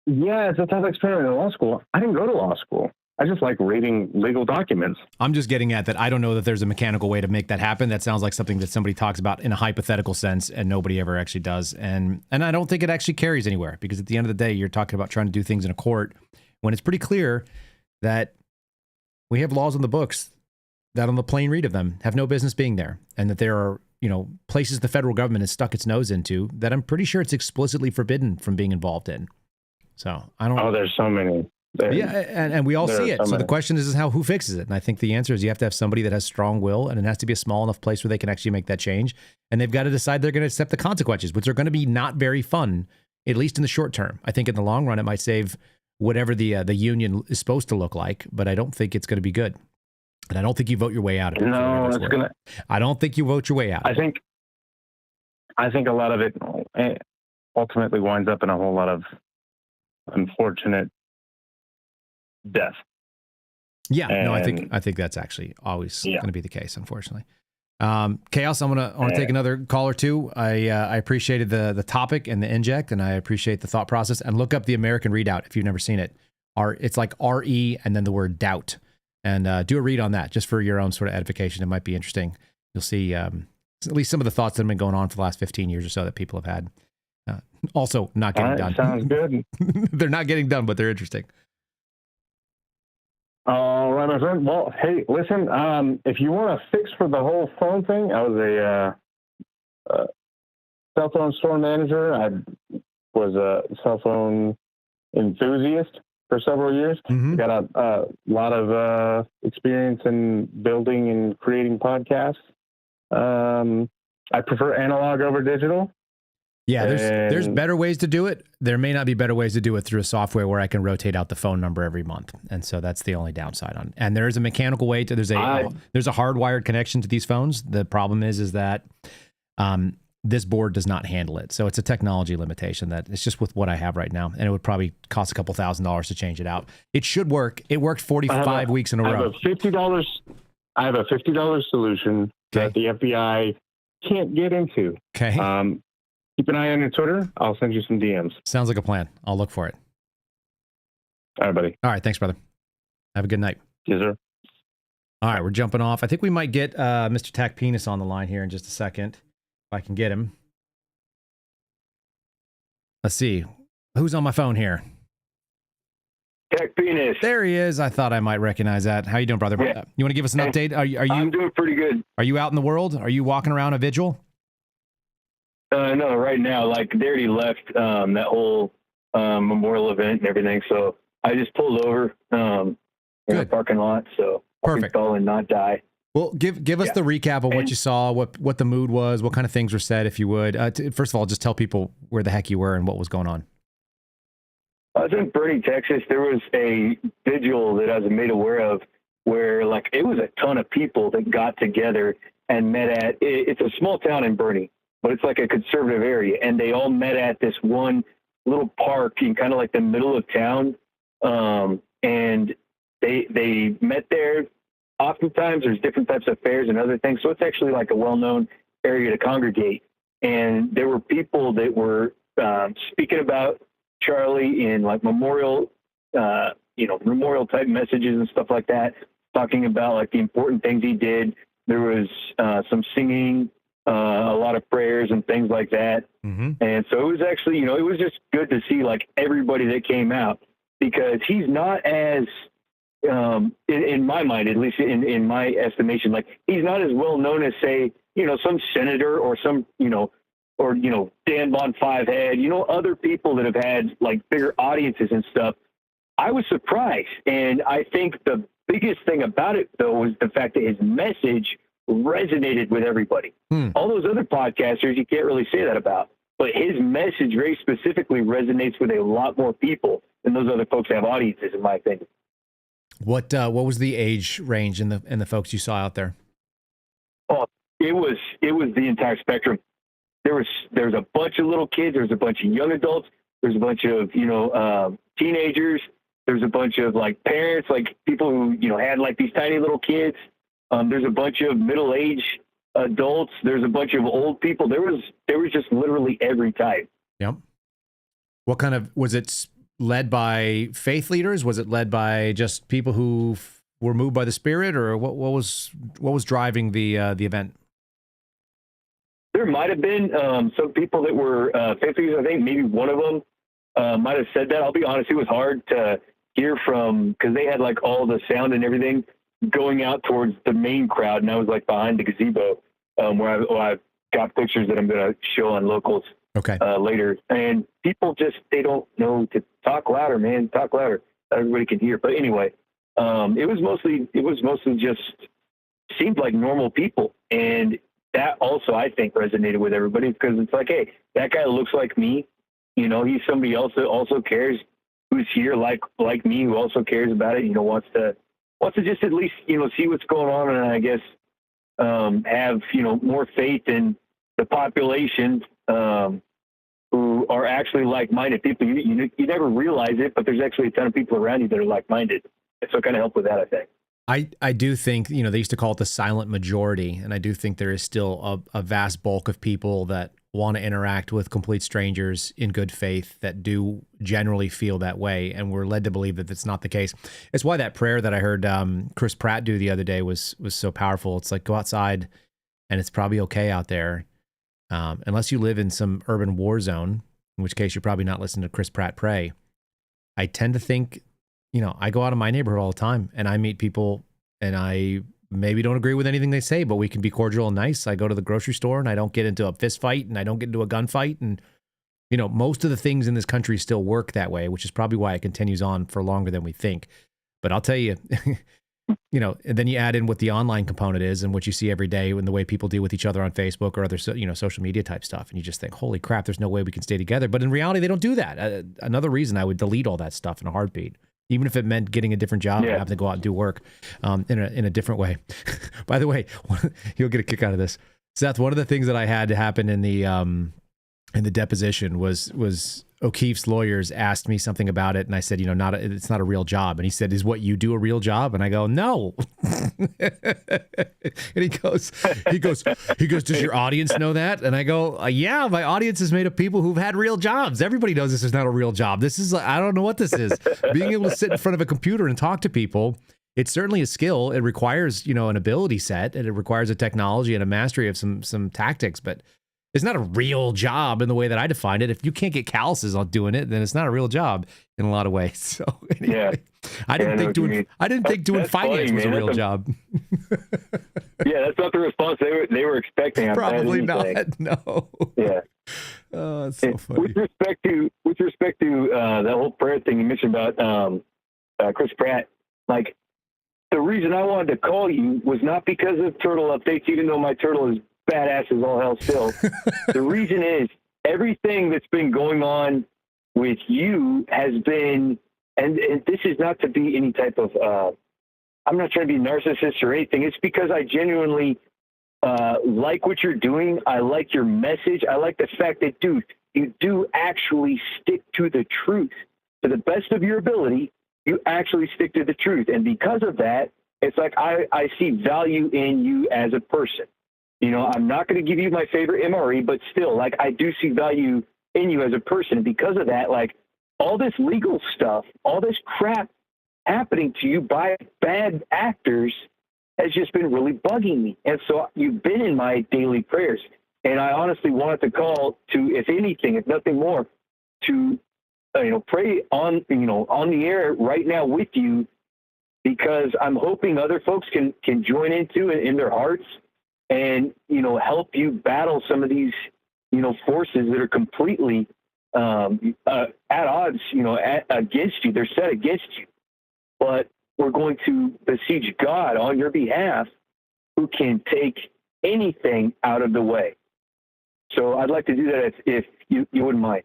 yeah, it's a thought experiment in law school. I didn't go to law school. I just like reading legal documents. I'm just getting at that. I don't know that there's a mechanical way to make that happen. That sounds like something that somebody talks about in a hypothetical sense, and nobody ever actually does. And I don't think it actually carries anywhere, because at the end of the day, you're talking about trying to do things in a court when it's pretty clear that we have laws on the books that, on the plain read of them, have no business being there, and that there are, you know, places the federal government has stuck its nose into that I'm pretty sure it's explicitly forbidden from being involved in. So I don't. Oh, there's so many. And we all see it. So the question is who fixes it? And I think the answer is you have to have somebody that has strong will, and it has to be a small enough place where they can actually make that change. And they've got to decide they're going to accept the consequences, which are going to be not very fun, at least in the short term. I think in the long run, it might save whatever the union is supposed to look like, but I don't think it's going to be good. And I don't think you vote your way out of it. No, it's going to. I don't think you vote your way out. I think a lot of it ultimately winds up in a whole lot of unfortunate death. Yeah, no, I think that's actually always going to be the case, unfortunately. Chaos, I want to take another call or two. I appreciated the topic and the inject, and I appreciate the thought process. And look up the American Readout if you've never seen it. It's like RE and then the word doubt, and do a read on that just for your own sort of edification. It might be interesting. You'll see at least some of the thoughts that have been going on for the last 15 years or so that people have had. Also, not getting done. Sounds good. They're not getting done, but they're interesting. All right, my friend. Well, hey, listen, if you want a fix for the whole phone thing, I was a cell phone store manager. I was a cell phone enthusiast for several years. Mm-hmm. Got a lot of experience in building and creating podcasts. I prefer analog over digital. Yeah, there's better ways to do it. There may not be better ways to do it through a software where I can rotate out the phone number every month, and so that's the only downside on it. And there is a mechanical way to there's a hardwired connection to these phones. The problem is that this board does not handle it, so it's a technology limitation that it's just with what I have right now, and it would probably cost a couple $1,000s to change it out. It should work. It worked 45 weeks in a row. I have a $50 solution that the FBI can't get into. Okay. Keep an eye on your Twitter. I'll send you some DMs. Sounds like a plan. I'll look for it. All right, buddy. All right. Thanks, brother. Have a good night. Yes, sir. All right. We're jumping off. I think we might get Mr. Tack Penis on the line here in just a second. If I can get him. Let's see. Who's on my phone here? Tech Penis. There he is. I thought I might recognize that. How you doing, brother? Yeah. You want to give us an update? Are you? I'm doing pretty good. Are you out in the world? Are you walking around a vigil? No, right now, like they already left that whole memorial event and everything. So I just pulled over in the parking lot. So perfect. I'll and not die. Well, give us the recap of what you saw, what the mood was, what kind of things were said, if you would. First of all, just tell people where the heck you were and what was going on. I was in Bernie, Texas. There was a vigil that I was made aware of where like it was a ton of people that got together and met at, it's a small town in Bernie, but it's like a conservative area. And they all met at this one little park in kind of like the middle of town. And they met there. Oftentimes there's different types of fairs and other things. So it's actually like a well-known area to congregate. And there were people that were speaking about Charlie in like memorial type messages and stuff like that, talking about like the important things he did. There was some singing, a lot of prayers and things like that. Mm-hmm. And so it was actually, it was just good to see like everybody that came out, because he's not as, in my mind, at least in my estimation, like he's not as well known as say, some senator or some, or, Dan Von Fivehead, other people that have had like bigger audiences and stuff. I was surprised. And I think the biggest thing about it, though, was the fact that his message resonated with everybody. All those other podcasters, you can't really say that about. But his message very specifically resonates with a lot more people than those other folks have audiences, in my opinion. What was the age range in the folks you saw out there? Oh, it was the entire spectrum. There was a bunch of little kids. There was a bunch of young adults. There's a bunch of, teenagers. There's a bunch of like parents, like people who, had like these tiny little kids. There's a bunch of middle-aged adults. There's a bunch of old people. There was just literally every type. Yep. What kind of, was it led by faith leaders? Was it led by just people who were moved by the Spirit, or what was driving the event? There might have been some people that were faith leaders. I think maybe one of them might have said that. I'll be honest, it was hard to hear from, because they had like all the sound and everything going out towards the main crowd, and I was like behind the gazebo where I've got pictures that I'm going to show on Locals later. And people just, they don't know to talk louder, man. Talk louder. Everybody can hear. But anyway, it was mostly just seemed like normal people. And that also, I think, resonated with everybody, because it's like, hey, that guy looks like me. He's somebody else that also cares, who's here like me, who also cares about it, wants to just at least, see what's going on, and I guess have, more faith in the population who are actually like-minded people. You never realize it, but there's actually a ton of people around you that are like-minded. And so it kind of helped with that, I think. I do think, they used to call it the silent majority, and I do think there is still a vast bulk of people that want to interact with complete strangers in good faith that do generally feel that way, and we're led to believe that that's not the case. It's why that prayer that I heard Chris Pratt do the other day was so powerful. It's like, go outside, and it's probably okay out there, unless you live in some urban war zone, in which case you're probably not listening to Chris Pratt pray. I tend to think, I go out of my neighborhood all the time, and I meet people, and I maybe don't agree with anything they say, but we can be cordial and nice. I go to the grocery store, and I don't get into a fist fight, and I don't get into a gunfight. And, most of the things in this country still work that way, which is probably why it continues on for longer than we think. But I'll tell you, and then you add in what the online component is and what you see every day and the way people deal with each other on Facebook or other, social media type stuff. And you just think, holy crap, there's no way we can stay together. But in reality, they don't do that. Another reason I would delete all that stuff in a heartbeat. Even if it meant getting a different job and having to go out and do work in a different way. By the way, you'll get a kick out of this, Seth. One of the things that I had to happen in the deposition was O'Keefe's lawyers asked me something about it, and I said, it's not a real job. And he said, "Is what you do a real job?" And I go, "No." And he goes, "Does your audience know that?" And I go, "Yeah, my audience is made of people who've had real jobs. Everybody knows this is not a real job. This is, I don't know what this is. Being able to sit in front of a computer and talk to people, it's certainly a skill. It requires, an ability set, and it requires a technology and a mastery of some tactics, but it's not a real job in the way that I defined it. If you can't get calluses on doing it, then it's not a real job in a lot of ways." So anyway, I didn't think doing finance was a real job. Yeah, that's not the response they were expecting. Probably not. No. Yeah. Oh, that's so funny. With respect to that whole prayer thing you mentioned about Chris Pratt, like, the reason I wanted to call you was not because of turtle updates, even though my turtle is badass as all hell still. The reason is everything that's been going on with you has been, and this is not to be any type of, I'm not trying to be narcissist or anything. It's because I genuinely like what you're doing. I like your message. I like the fact that, dude, you do actually stick to the truth. To the best of your ability, you actually stick to the truth. And because of that, it's like I see value in you as a person. I'm not going to give you my favorite MRE, but still, like, I do see value in you as a person. Because of that, like, all this legal stuff, all this crap happening to you by bad actors has just been really bugging me. And so you've been in my daily prayers. And I honestly wanted to call to, if anything, if nothing more, to pray on the air right now with you, because I'm hoping other folks can join into it in their hearts and, help you battle some of these, forces that are completely at odds, against you. They're set against you. But we're going to besiege God on your behalf, who can take anything out of the way. So I'd like to do that if you wouldn't mind.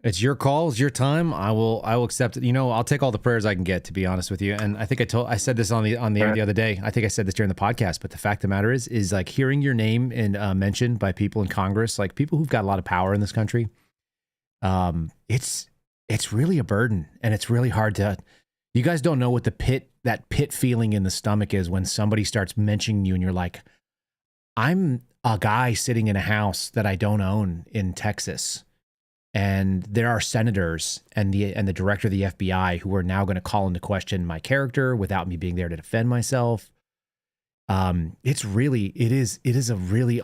It's your call. It's your time. I will accept it. I'll take all the prayers I can get, to be honest with you. And I think I said this on the other day. I think I said this during the podcast, but the fact of the matter is like hearing your name and mentioned by people in Congress, like people who've got a lot of power in this country. It's really a burden, and it's really hard to, you guys don't know what that pit feeling in the stomach is when somebody starts mentioning you and you're like, I'm a guy sitting in a house that I don't own in Texas. And there are senators and the director of the FBI who are now going to call into question my character without me being there to defend myself. It is a really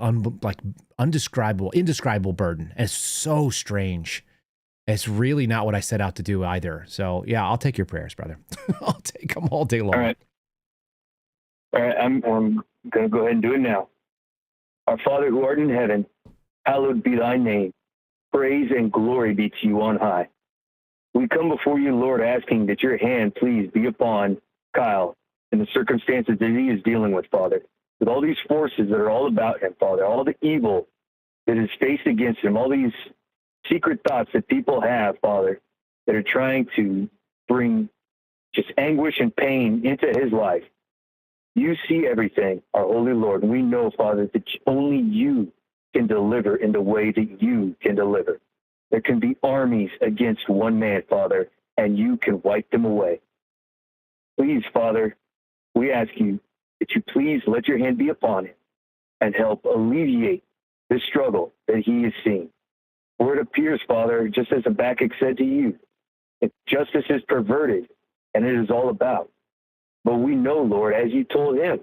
indescribable burden. It's so strange. It's really not what I set out to do either. So yeah, I'll take your prayers, brother. I'll take them all day long. All right. I'm going to go ahead and do it now. Our Father who art in heaven, hallowed be thy name. Praise and glory be to you on high. We come before you, Lord, asking that your hand please be upon Kyle and the circumstances that he is dealing with, Father, with all these forces that are all about him, Father, all the evil that is faced against him, all these secret thoughts that people have, Father, that are trying to bring just anguish and pain into his life. You see everything, our holy Lord. We know, Father, that only you can deliver in the way that you can deliver. There can be armies against one man, Father, and you can wipe them away. Please, Father, we ask you that you please let your hand be upon him and help alleviate the struggle that he is seeing. For it appears, Father, just as Habakkuk said to you, that justice is perverted, and it is all about. But we know, Lord, as you told him,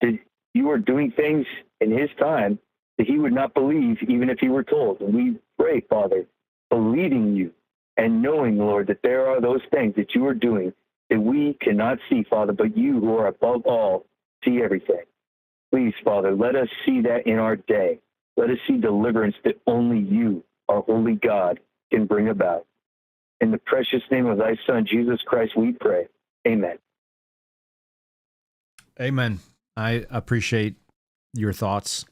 that you are doing things in his time that he would not believe even if he were told. And we pray, Father, believing you and knowing, Lord, that there are those things that you are doing that we cannot see, Father, but you who are above all see everything. Please, Father, let us see that in our day. Let us see deliverance that only you, our holy God, can bring about. In the precious name of thy Son, Jesus Christ, we pray. Amen. Amen. I appreciate your thoughts.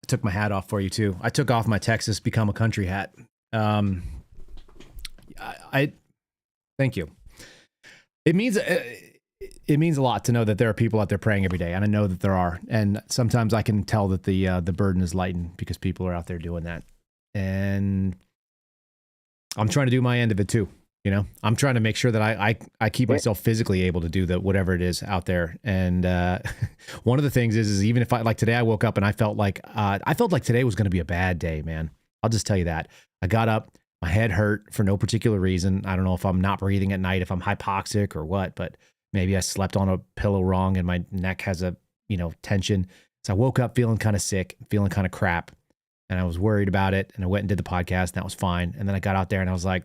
I took my hat off for you too. I took off my Texas Become a Country hat. I thank you. It means a lot to know that there are people out there praying every day, and I know that there are. And sometimes I can tell that the burden is lightened because people are out there doing that. And I'm trying to do my end of it too. You know, I'm trying to make sure that I keep myself physically able to do whatever it is out there. And one of the things is even if like today I woke up and I felt like today was going to be a bad day, man. I'll just tell you that. I got up, my head hurt for no particular reason. I don't know if I'm not breathing at night, if I'm hypoxic or what, but maybe I slept on a pillow wrong and my neck has a, tension. So I woke up feeling kind of sick, feeling kind of crap. And I was worried about it. And I went and did the podcast and that was fine. And then I got out there and I was like,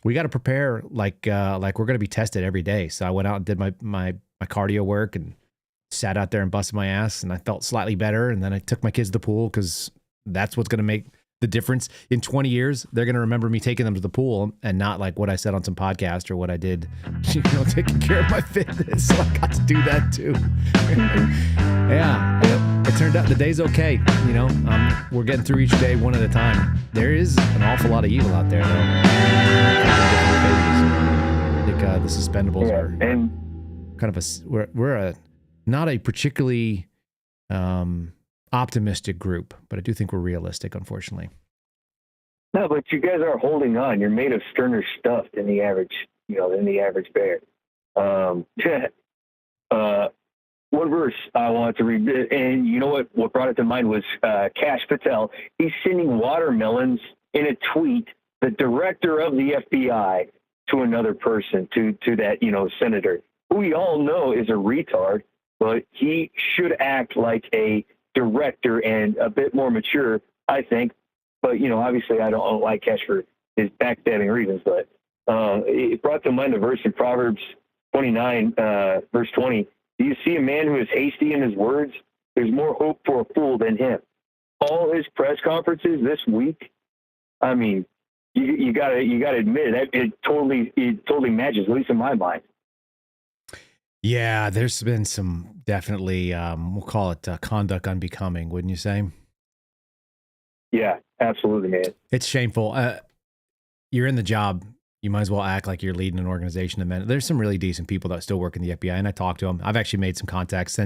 we got to prepare like we're going to be tested every day. So I went out and did my cardio work and sat out there and busted my ass and I felt slightly better. And then I took my kids to the pool because that's what's going to make the difference. In 20 years, they're going to remember me taking them to the pool and not like what I said on some podcast or what I did, taking care of my fitness. So I got to do that too. Yeah. It turned out the day's okay. We're getting through each day one at a time. There is an awful lot of evil out there, though. I think the suspendables are kind of we're not a particularly optimistic group, but I do think we're realistic, unfortunately. No, but you guys are holding on. You're made of sterner stuff than the average bear. One verse I wanted to read, and you know what brought it to mind was Kash Patel. He's sending watermelons in a tweet, the director of the FBI, to another person, to that, senator, who we all know is a retard, but he should act like a director and a bit more mature, I think. But, obviously I don't like Kash for his backstabbing reasons, but it brought to mind the verse in Proverbs 29, verse 20. Do you see a man who is hasty in his words? There's more hope for a fool than him. All his press conferences this week, I mean, you gotta admit that it totally matches, at least in my mind. Yeah, there's been some definitely, we'll call it conduct unbecoming, wouldn't you say? Yeah, absolutely, man. It's shameful. You're in the job. You might as well act like you're leading an organization. And there's some really decent people that still work in the FBI, and I talk to them. I've actually made some contacts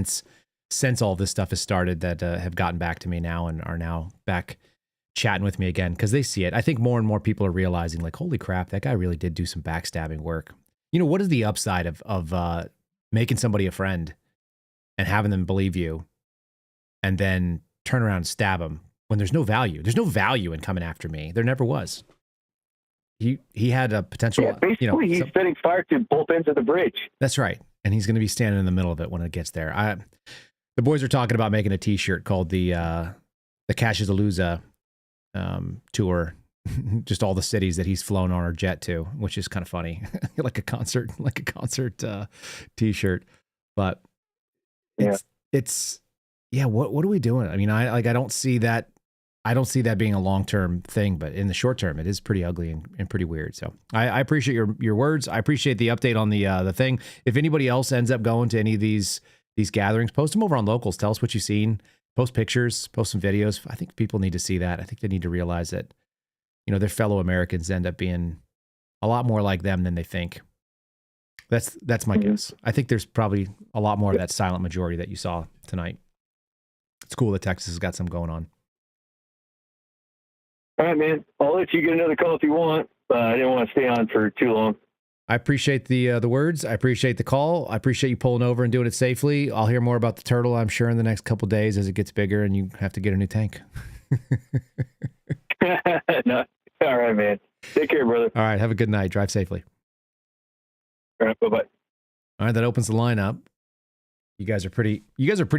since all this stuff has started that have gotten back to me now and are now back chatting with me again because they see it. I think more and more people are realizing, like, holy crap, that guy really did do some backstabbing work. What is the upside of making somebody a friend and having them believe you and then turn around and stab them when there's no value? There's no value in coming after me. There never was. He had a potential. Yeah, basically, he's setting fire to both ends of the bridge. That's right, and he's going to be standing in the middle of it when it gets there. The boys are talking about making a T-shirt called the Cashizalooza tour, just all the cities that he's flown on our jet to, which is kind of funny, like a concert T-shirt. But it's what are we doing? I mean, I don't see that. I don't see that being a long-term thing, but in the short term, it is pretty ugly and pretty weird. So I appreciate your words. I appreciate the update on the thing. If anybody else ends up going to any of these gatherings, post them over on Locals. Tell us what you've seen. Post pictures, post some videos. I think people need to see that. I think they need to realize that, their fellow Americans end up being a lot more like them than they think. That's my guess. I think there's probably a lot more of that silent majority that you saw tonight. It's cool that Texas has got some going on. All right, man. I'll let you get another call if you want. I didn't want to stay on for too long. I appreciate the words. I appreciate the call. I appreciate you pulling over and doing it safely. I'll hear more about the turtle, I'm sure, in the next couple of days as it gets bigger and you have to get a new tank. No. All right, man. Take care, brother. All right. Have a good night. Drive safely. All right. Bye-bye. All right. That opens the line up. You guys are pretty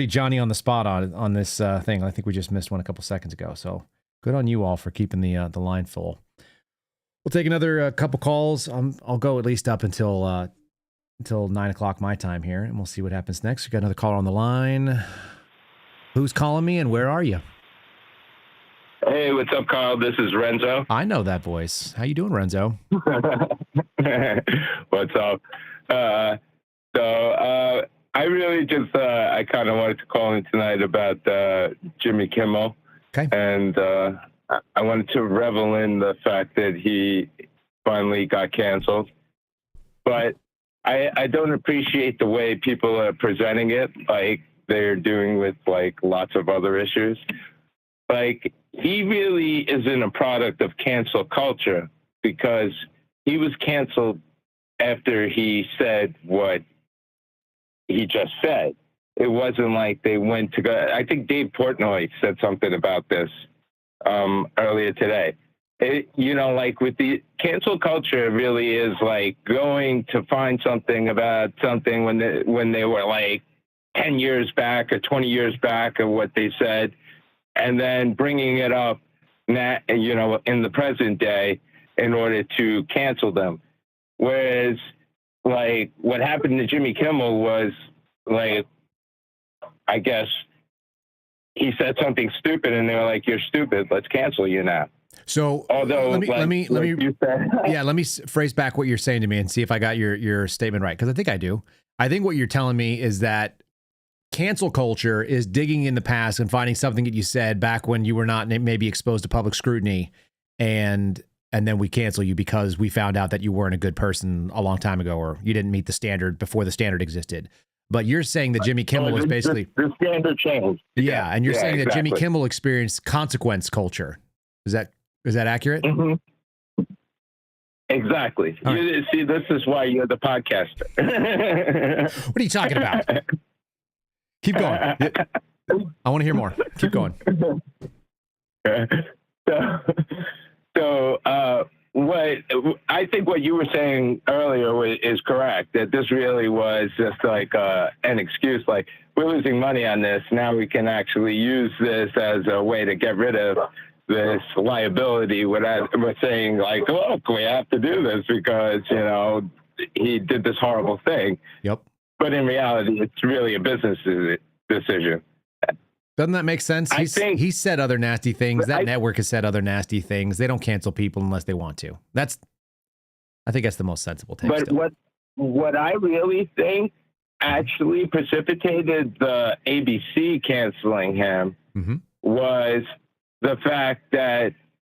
Johnny on the spot on this thing. I think we just missed one a couple seconds ago. So good on you all for keeping the line full. We'll take another couple calls. I'll go at least up until 9 o'clock my time here, and we'll see what happens next. We got another caller on the line. Who's calling me, and where are you? Hey, what's up, Carl? This is Renzo. I know that voice. How you doing, Renzo? What's up? I really just I kind of wanted to call in tonight about Jimmy Kimmel. Okay. And I wanted to revel in the fact that he finally got canceled. But I don't appreciate the way people are presenting it, like they're doing with like lots of other issues. Like, he really isn't a product of cancel culture. because he was canceled after he said what he just said. It wasn't like they went to go. I think Dave Portnoy said something about this earlier today. Like with the cancel culture, it really is like going to find something about something when they were like 10 years back or 20 years back of what they said, and then bringing it up now, in the present day in order to cancel them. Whereas, like, what happened to Jimmy Kimmel was, like, I guess he said something stupid and they were like, "You're stupid. Let's cancel you now." So although let me you said, let me phrase back what you're saying to me and see if I got your statement right, because I think I do. I think what you're telling me is that cancel culture is digging in the past and finding something that you said back when you were not maybe exposed to public scrutiny, and then we cancel you because we found out that you weren't a good person a long time ago, or you didn't meet the standard before the standard existed. But you're saying that Jimmy Kimmel was basically the standard changed. Yeah, and you're saying that exactly. Jimmy Kimmel experienced consequence culture. Is that accurate? Mm-hmm. Exactly. Right. See, this is why you're the podcaster. What are you talking about? Keep going. I want to hear more. Keep going. So, what I think what you were saying earlier is correct. That this really was just like an excuse. Like, we're losing money on this. Now we can actually use this as a way to get rid of this liability without saying, like, look, we have to do this because he did this horrible thing. Yep. But in reality, it's really a business decision. Doesn't that make sense? He said other nasty things. That network has said other nasty things. They don't cancel people unless they want to. I think that's the most sensible take. But still. what I really think actually precipitated the ABC canceling him was the fact that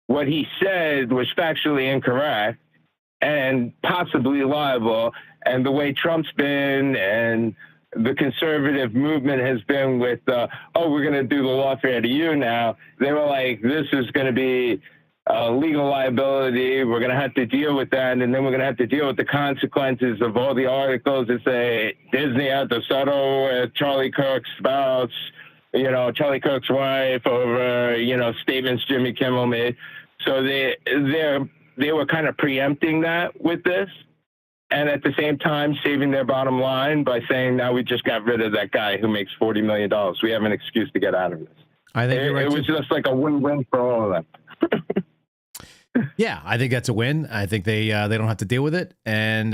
what he said was factually incorrect and possibly liable, and the way Trump's been and the conservative movement has been with, we're going to do the lawfare to you now. They were like, this is going to be legal liability. We're going to have to deal with that. And then we're going to have to deal with the consequences of all the articles that say Disney had to settle with Charlie Kirk's spouse, Charlie Kirk's wife over, statements Jimmy Kimmel made. So they were kind of preempting that with this. And at the same time, saving their bottom line by saying, now we just got rid of that guy who makes $40 million. We have an excuse to get out of this. I think you're right. It was just like a win-win for all of them. Yeah, I think that's a win. I think they don't have to deal with it. And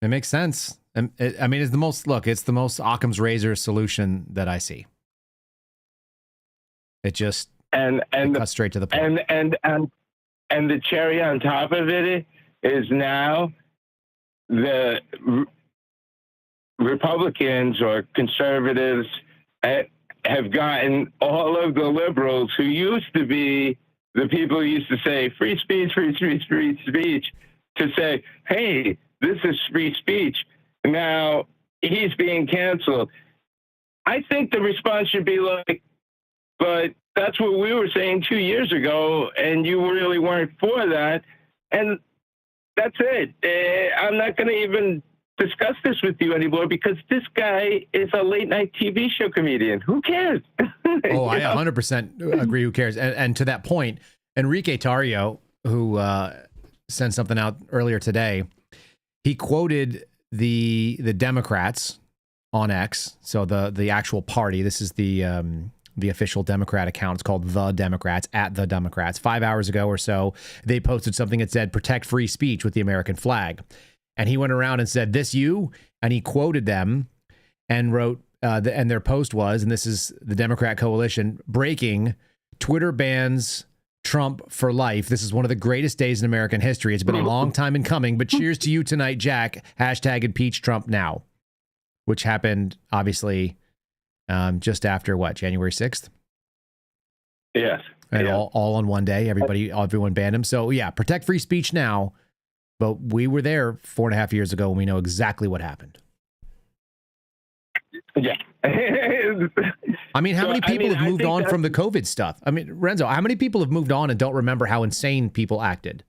it makes sense. It's the most Occam's razor solution that I see. It just cuts straight to the point. And the cherry on top of it is now the Republicans or conservatives have gotten all of the liberals who used to be the people who used to say free speech, free speech, free speech, to say, hey, this is free speech. Now he's being canceled. I think the response should be like, but that's what we were saying 2 years ago, and you really weren't for that. And that's it. I'm not going to even discuss this with you anymore because this guy is a late night TV show comedian. Who cares? Oh, I 100% agree. Who cares? And to that point, Enrique Tarrio, who sent something out earlier today, he quoted the Democrats on X. So the actual party. This is the official Democrat account. It's called The Democrats, @The Democrats. 5 hours ago or so, they posted something that said, protect free speech with the American flag. And he went around and said, this you? And he quoted them and wrote, and their post was, and this is the Democrat coalition, breaking, Twitter bans Trump for life. This is one of the greatest days in American history. It's been a long time in coming, but cheers to you tonight, Jack. #impeach Trump now, which happened, obviously, just after January 6th? Yes. And yeah. all on one day, everyone banned him. So yeah, protect free speech now. But we were there 4.5 years ago, and we know exactly what happened. Yeah. How many people have moved on from the COVID stuff? Renzo, how many people have moved on and don't remember how insane people acted?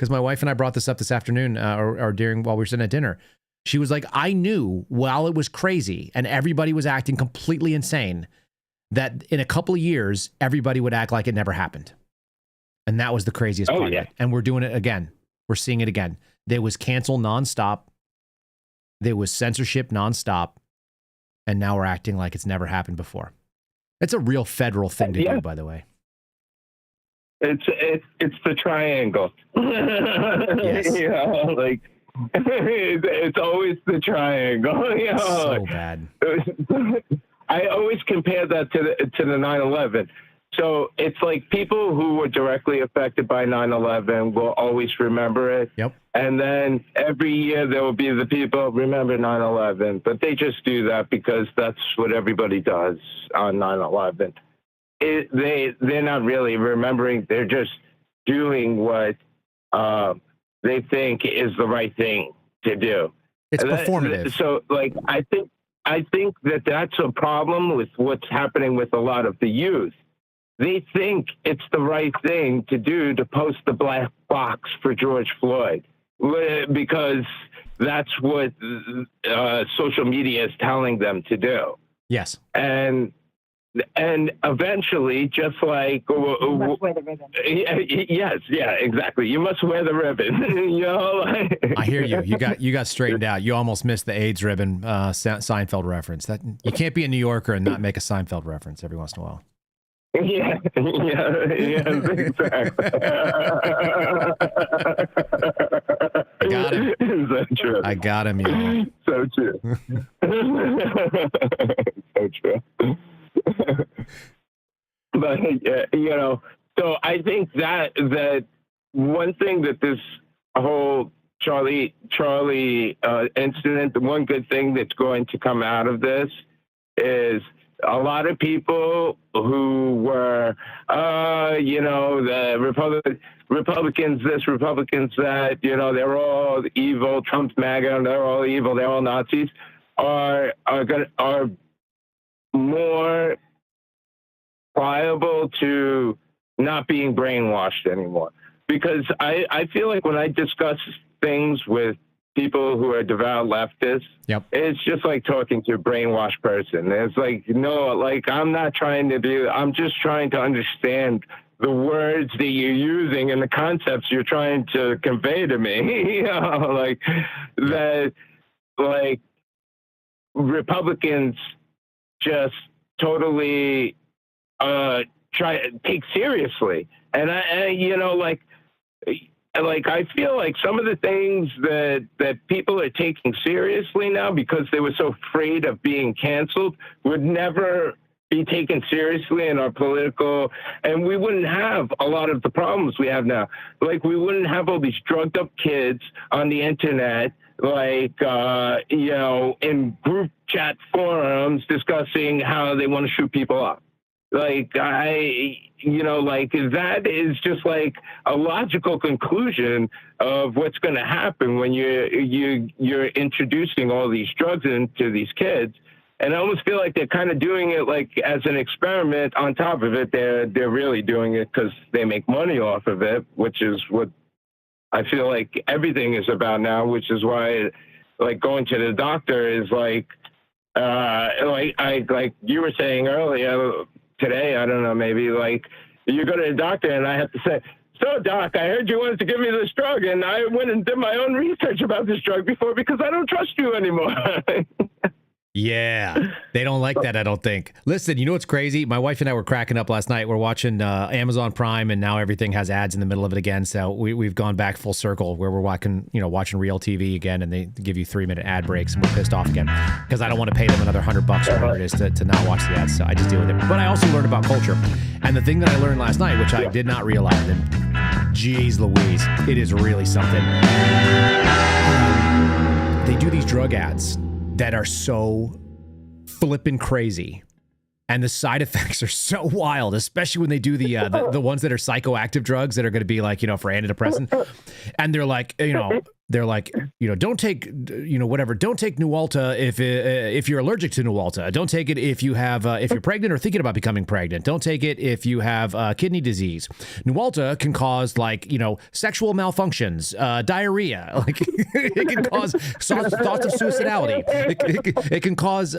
because my wife and I brought this up this afternoon or during while we were sitting at dinner. She was like, I knew while it was crazy and everybody was acting completely insane that in a couple of years, everybody would act like it never happened. And that was the craziest part of it. And we're doing it again. We're seeing it again. There was cancel nonstop. There was censorship nonstop. And now we're acting like it's never happened before. It's a real federal thing to do, by the way. It's the triangle. Yes. You know, like it's always the triangle. You know, so bad. I always compare that to the 9/11. So it's like people who were directly affected by 9/11 will always remember it. Yep. And then every year there will be the people remember 9/11, but they just do that because that's what everybody does on 9/11. They're not really remembering. They're just doing what they think is the right thing to do. It's performative. So, like, I think that's a problem with what's happening with a lot of the youth. They think it's the right thing to do to post the black box for George Floyd because that's what social media is telling them to do. Yes. And eventually, just like you must wear the ribbon. Yes, yeah, exactly. You must wear the ribbon. You know, I hear you. You got straightened out. You almost missed the AIDS ribbon Seinfeld reference. That you can't be a New Yorker and not make a Seinfeld reference every once in a while. Yeah, exactly. I got him. So true. I got him, you. So true. So true. But you know, so I think that one thing that this whole Charlie incident, the one good thing that's going to come out of this is a lot of people who were, you know, the Republicans this, Republicans that, you know, they're all evil, Trump's MAGA, and they're all evil, they're all Nazis, are more pliable to not being brainwashed anymore. Because I feel like when I discuss things with people who are devout leftists, yep, it's just like talking to a brainwashed person. It's like, no, like I'm not trying to do, I'm just trying to understand the words that you're using and the concepts you're trying to convey to me. You know, like that, like Republicans just totally take seriously. And I you know, like I feel like some of the things that people are taking seriously now because they were so afraid of being canceled would never be taken seriously in our political, and we wouldn't have a lot of the problems we have now. Like we wouldn't have all these drugged up kids on the internet, like, you know, in group chat forums discussing how they want to shoot people up. Like you know, like that is just like a logical conclusion of what's going to happen when you're introducing all these drugs into these kids. And I almost feel like they're kind of doing it like as an experiment. On top of it, they're really doing it because they make money off of it, which is what I feel like everything is about now. Which is why, like going to the doctor is like you were saying earlier. Today, I don't know, maybe like you go to the doctor and I have to say, so doc, I heard you wanted to give me this drug and I went and did my own research about this drug before because I don't trust you anymore. Yeah, they don't like that, I don't think. Listen, you know what's crazy? My wife and I were cracking up last night. We're watching Amazon Prime, and now everything has ads in the middle of it again. So we've gone back full circle where we're watching real TV again, and they give you 3-minute ad breaks, and we're pissed off again because I don't want to pay them another $100 or whatever it is to not watch the ads. So I just deal with it. But I also learned about culture, and the thing that I learned last night, which I did not realize, and geez Louise, it is really something. They do these drug ads that are so flippin' crazy, and the side effects are so wild, especially when they do the ones that are psychoactive drugs that are going to be like, you know, for antidepressant, and they're like, you know, they're like, don't take, whatever. Don't take Nualta if you're allergic to Nualta. Don't take it if you have if you're pregnant or thinking about becoming pregnant. Don't take it if you have kidney disease. Nualta can cause sexual malfunctions, diarrhea. Like it can cause thoughts of suicidality. It can cause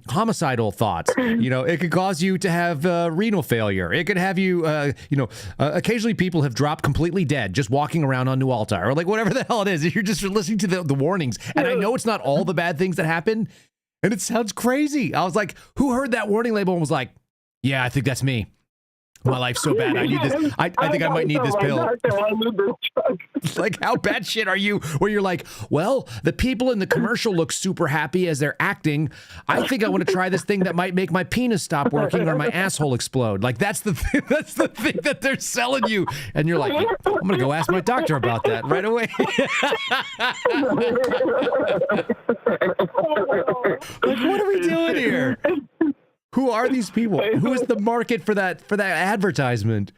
homicidal thoughts. It can cause you to have renal failure. It could have you, occasionally people have dropped completely dead just walking around on Nualta or like whatever the hell it is. You're just listening to the warnings. And I know it's not all the bad things that happen. And it sounds crazy. I was like, who heard that warning label and was like, yeah, I think that's me. My life's so bad. I need this. I think I might need this pill. Like, how bad shit are you? Where you're like, well, the people in the commercial look super happy as they're acting. I think I want to try this thing that might make my penis stop working or my asshole explode. Like, that's the thing. That's the thing that they're selling you. And you're like, I'm gonna go ask my doctor about that right away. Like, what are we doing here? Who are these people? Who is the market for that advertisement?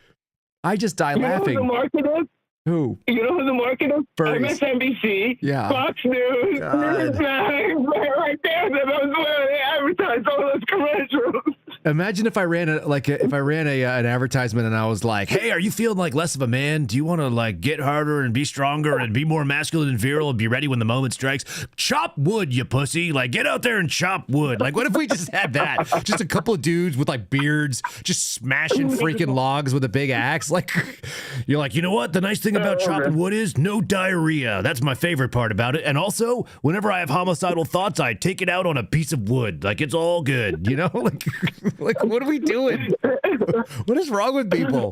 I just die laughing. Who the market is? Who? You know who the market is? Furries. MSNBC, Yeah. Fox News, right there. Those where they advertise all those commercials. Imagine if I ran an advertisement and I was like, "Hey, are you feeling like less of a man? Do you want to like get harder and be stronger and be more masculine and virile and be ready when the moment strikes? Chop wood, you pussy! Like get out there and chop wood. Like what if we just had that? Just a couple of dudes with like beards, just smashing freaking logs with a big axe. Like you're like, you know what? The nice thing about chopping wood is no diarrhea. That's my favorite part about it. And also, whenever I have homicidal thoughts, I take it out on a piece of wood. Like it's all good, you know? Like, what are we doing? What is wrong with people?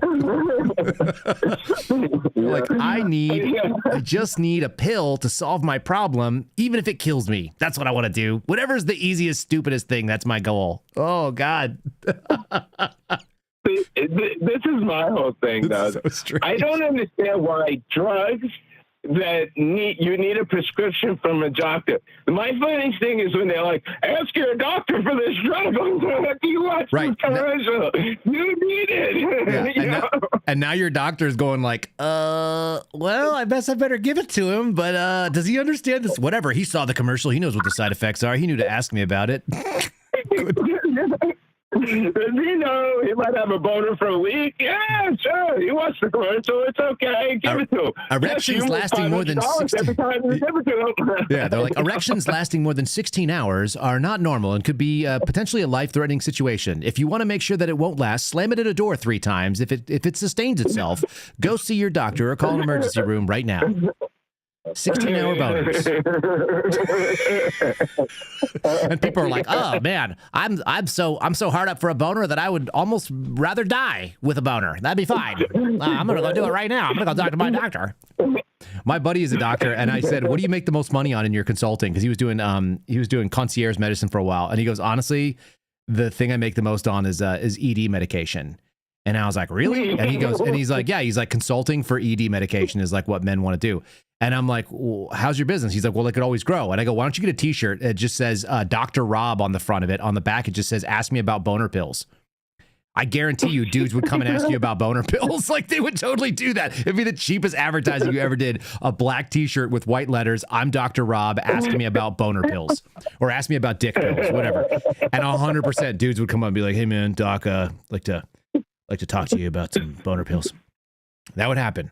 Like, I just need a pill to solve my problem, even if it kills me. That's what I want to do. Whatever's the easiest, stupidest thing, that's my goal. Oh, God. This is my whole thing, though. So I don't understand why drugs that you need a prescription from a doctor. My funniest thing is when they're like, ask your doctor for this drug. Do you watch this commercial? You need it. Yeah. And now your doctor is going like, well, I better give it to him. But does he understand this? Whatever. He saw the commercial. He knows what the side effects are. He knew to ask me about it. Does he know he might have a boner for a week? Yeah, sure. He watched the commercial. It's okay. Give it to him. Erections lasting more than 16 every time you give it to him. Yeah, they're like, erections lasting more than 16 hours are not normal and could be potentially a life-threatening situation. If you want to make sure that it won't last, slam it at a door 3 times. If it sustains itself, go see your doctor or call an emergency room right now. 16-hour boners. And people are like, oh man, I'm so hard up for a boner that I would almost rather die with a boner. That'd be fine. I'm gonna go do it right now. I'm gonna go talk to my doctor. My buddy is a doctor, and I said, what do you make the most money on in your consulting? Because he was doing concierge medicine for a while, and he goes, honestly, the thing I make the most on is ED medication. And I was like, really? And he goes, and he's like, yeah, he's like, consulting for ED medication is like what men want to do. And I'm like, well, how's your business? He's like, well, it could always grow. And I go, why don't you get a t-shirt? It just says Dr. Rob on the front of it. On the back, it just says, ask me about boner pills. I guarantee you dudes would come and ask you about boner pills. Like they would totally do that. It'd be the cheapest advertising you ever did. A black t-shirt with white letters. I'm Dr. Rob. Ask me about boner pills or ask me about dick pills, whatever. And 100% dudes would come up and be like, hey man, doc, like to talk to you about some boner pills. That would happen.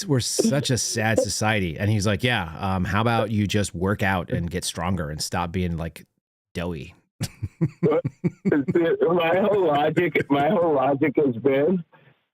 We're such a sad society. And he's like, yeah, how about you just work out and get stronger and stop being like doughy? My whole logic has been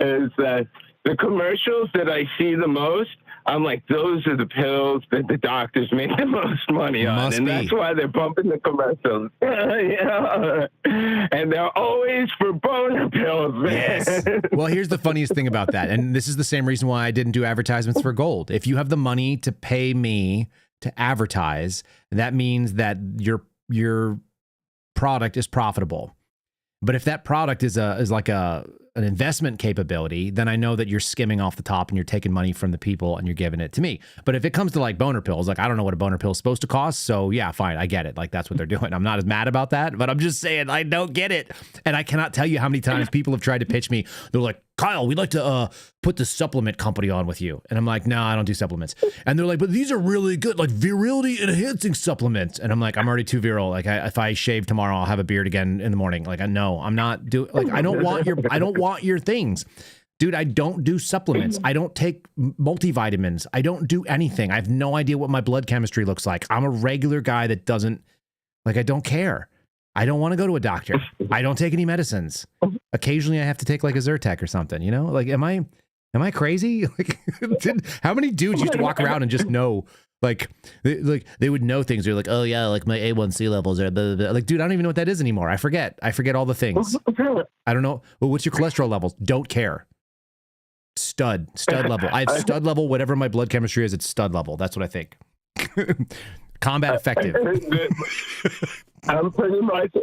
is that the commercials that I see the most, I'm like, those are the pills that the doctors make the most money on. And that's why they're bumping the commercials. Yeah. And they're always for boner pills, man. Yes. Well, here's the funniest thing about that. And this is the same reason why I didn't do advertisements for gold. If you have the money to pay me to advertise, that means that your product is profitable. But if that product is like a an investment capability, then I know that you're skimming off the top and you're taking money from the people and you're giving it to me. But if it comes to like boner pills, like I don't know what a boner pill is supposed to cost. So yeah, fine. I get it. Like that's what they're doing. I'm not as mad about that, but I'm just saying I don't get it. And I cannot tell you how many times people have tried to pitch me. They're like, Kyle, we'd like to put the supplement company on with you. And I'm like, no, I don't do supplements. And they're like, but these are really good, like virility enhancing supplements. And I'm like, I'm already too virile. Like if I shave tomorrow, I'll have a beard again in the morning. Like I know I'm not doing, like, I don't want your things. Dude, I don't do supplements. I don't take multivitamins. I don't do anything. I have no idea what my blood chemistry looks like. I'm a regular guy that doesn't, like, I don't care. I don't want to go to a doctor. I don't take any medicines. Occasionally I have to take like a Zyrtec or something, you know? Like, am I crazy? Like, how many dudes used to walk around and just know, like they would know things. They're like, oh yeah, like my A1C levels are blah, blah, blah. Like, dude, I don't even know what that is anymore. I forget all the things. I don't know. Well, what's your cholesterol levels? Don't care. Stud level. I have stud level, whatever my blood chemistry is, it's stud level. That's what I think. Combat effective. I'm pretty much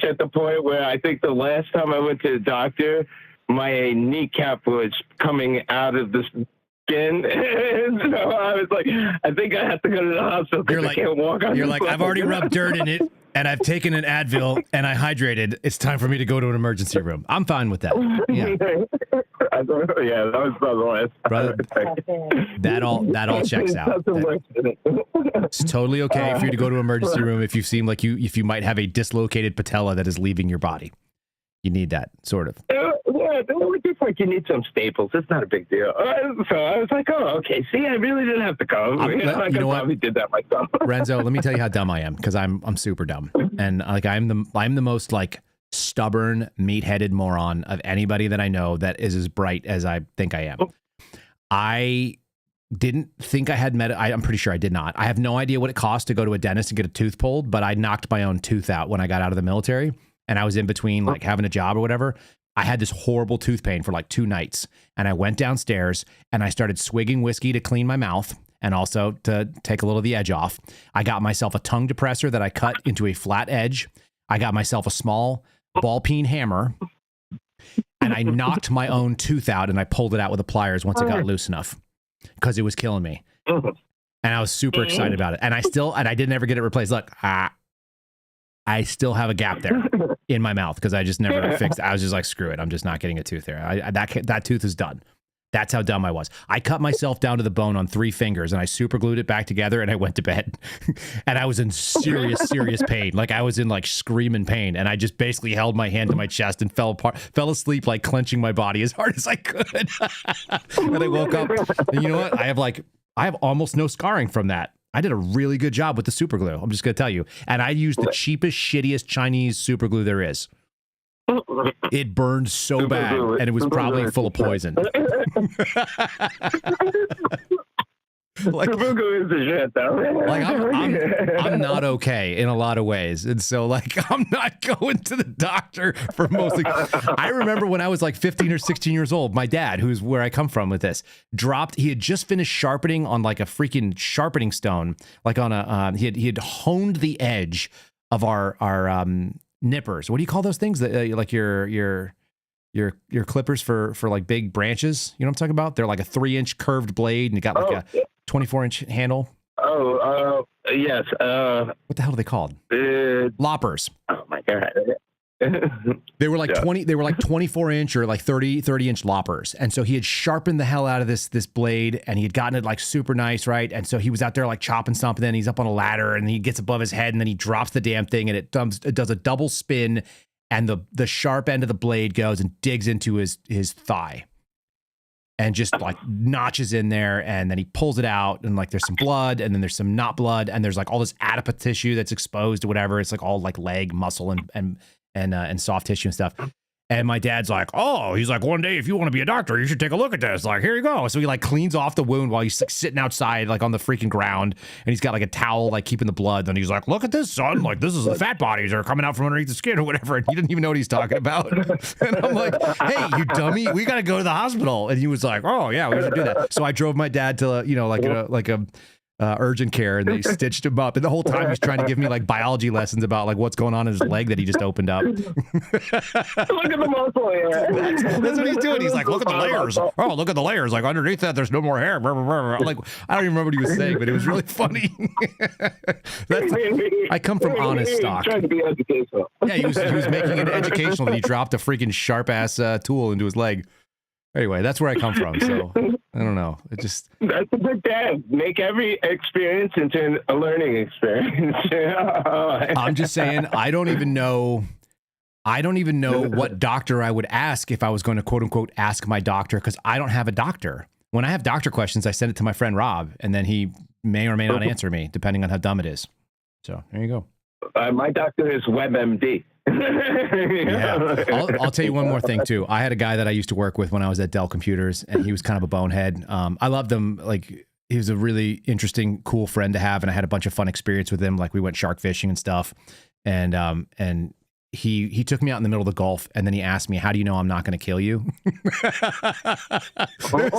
at the point where I think the last time I went to the doctor, my kneecap was coming out of the skin. And so I was like, I think I have to go to the hospital because I can't walk on. You're like, I've already rubbed dirt in it and I've taken an Advil and I hydrated. It's time for me to go to an emergency room. I'm fine with that. Yeah. Yeah, that was the last. Brother, that all checks out. It's totally okay for you to go to an emergency room if you seem like if you might have a dislocated patella that is leaving your body. You need that, sort of. Yeah, it's just like you need some staples. It's not a big deal. So I was like, oh, okay. See, I really didn't have to come. I probably did that myself. Renzo, let me tell you how dumb I am, because I'm super dumb, and like I'm the most like stubborn, meat-headed moron of anybody that I know that is as bright as I think I am. I didn't think I had I'm pretty sure I did not. I have no idea what it costs to go to a dentist and get a tooth pulled, but I knocked my own tooth out when I got out of the military, and I was in between like having a job or whatever. I had this horrible tooth pain for like 2 nights, and I went downstairs and I started swigging whiskey to clean my mouth and also to take a little of the edge off. I got myself a tongue depressor that I cut into a flat edge. I got myself a small ball peen hammer, and I knocked my own tooth out, and I pulled it out with the pliers once it got loose enough because it was killing me. And I was super excited about it. And I didn't ever get it replaced. Look, I still have a gap there in my mouth because I just never fixed it. I was just like, screw it. I'm just not getting a tooth there. That tooth is done. That's how dumb I was. I cut myself down to the bone on 3 fingers, and I super glued it back together, and I went to bed. And I was in serious pain. Like I was in like screaming pain, and I just basically held my hand to my chest and fell asleep, like clenching my body as hard as I could. And I woke up, and you know what? I have almost no scarring from that. I did a really good job with the super glue. I'm just gonna tell you. And I used the cheapest, shittiest Chinese super glue there is. It burned so bad, and it was probably full of poison. Like, I'm not okay in a lot of ways, and so like I'm not going to the doctor for mostly. I remember when I was like 15 or 16 years old, my dad, who's where I come from with this, he had just finished sharpening on like a freaking sharpening stone, like on a he had honed the edge of our nippers. What do you call those things? That like your clippers for like big branches. You know what I'm talking about? They're like a 3-inch curved blade, and you got like a 24-inch handle. Yes. What the hell are they called? Loppers. Oh my god. They were like 24-inch or like 30-inch loppers. And so he had sharpened the hell out of this blade, and he had gotten it like super nice, right? And so he was out there like chopping something, and he's up on a ladder, and he gets above his head, and then he drops the damn thing, and it does a double spin, and the sharp end of the blade goes and digs into his thigh. And just like notches in there, and then he pulls it out, and like there's some blood, and then there's some not blood, and there's like all this adipose tissue that's exposed or whatever. It's like all like leg muscle and soft tissue and stuff. And my dad's like, oh, he's like, one day if you want to be a doctor, you should take a look at this. Like, here you go. So he like cleans off the wound while he's like, sitting outside like on the freaking ground, and he's got like a towel like keeping the blood. And he's like, look at this, son. Like, this is the fat bodies that are coming out from underneath the skin or whatever. And he didn't even know what he's talking about. And I'm like, hey, you dummy, we got to go to the hospital. And he was like, oh yeah, we should do that. So I drove my dad to like a urgent care, and they stitched him up. And the whole time he's trying to give me like biology lessons about like what's going on in his leg that he just opened up. Look at the muscle. Yeah. That's what he's doing. He's like, look at the layers. Oh, look at the layers. Like underneath that, there's no more hair. I'm like, I don't even remember what he was saying, but it was really funny. I come from honest stock. Trying to be educational. Yeah, he was making it educational, and he dropped a freaking sharp ass tool into his leg. Anyway, that's where I come from. So I don't know. It just That's a good dad. Make every experience into a learning experience. I'm just saying, I don't even know what doctor I would ask if I was going to quote unquote ask my doctor, because I don't have a doctor. When I have doctor questions, I send it to my friend Rob, and then he may or may not answer me, depending on how dumb it is. So there you go. My doctor is WebMD. Yeah. I'll tell you one more thing too. I had a guy that I used to work with when I was at Dell Computers, and he was kind of a bonehead. I loved him. Like, he was a really interesting, cool friend to have, and I had a bunch of fun experience with him. Like, we went shark fishing and stuff, and he took me out in the middle of the Gulf, and then he asked me, "How do you know I'm not going to kill you?" It's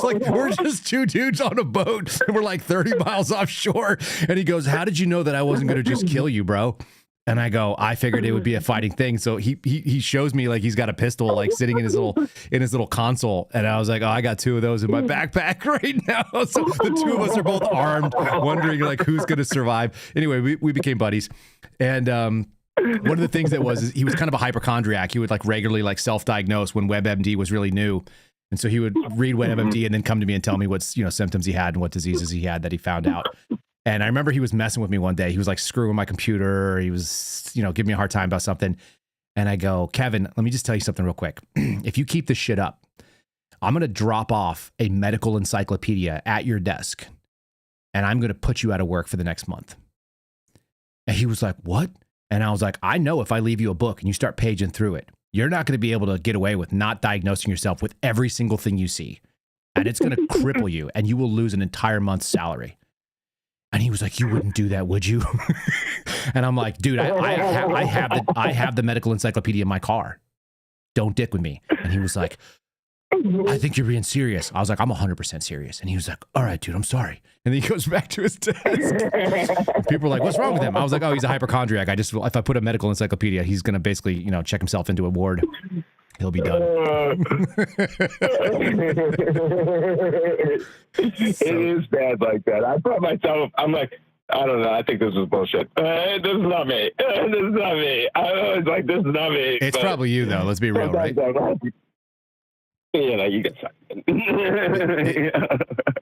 like, we're just two dudes on a boat, and we're like 30 miles offshore, and he goes, "How did you know that I wasn't going to just kill you, bro?" And I go, I figured it would be a fighting thing. So he shows me like he's got a pistol like sitting in his little console, and I was like, oh, I got 2 of those in my backpack right now. So the 2 of us are both armed, wondering like who's gonna survive. Anyway, we became buddies, and one of the things that was is he was kind of a hypochondriac. He would like regularly like self-diagnose when WebMD was really new, and so he would read WebMD and then come to me and tell me what symptoms he had and what diseases he had that he found out. And I remember he was messing with me one day. He was like screwing my computer. He was, giving me a hard time about something. And I go, Kevin, let me just tell you something real quick. If you keep this shit up, I'm going to drop off a medical encyclopedia at your desk, and I'm going to put you out of work for the next month. And he was like, what? And I was like, I know if I leave you a book and you start paging through it, you're not going to be able to get away with not diagnosing yourself with every single thing you see. And it's going to cripple you, and you will lose an entire month's salary. And he was like, you wouldn't do that, would you? And I'm like, dude, I have the medical encyclopedia in my car. Don't dick with me. And he was like, I think you're being serious. I was like, I'm 100% serious. And he was like, all right, dude, I'm sorry. And then he goes back to his desk. And people were like, what's wrong with him? I was like, oh, he's a hypochondriac. If I put a medical encyclopedia, he's going to basically, check himself into a ward. He'll be done. It is bad like that. I brought myself, I'm like, I don't know. I think this is bullshit. This is not me. This is not me. I was like, this is not me. It's probably you, though. Let's be real, right? You get sucked.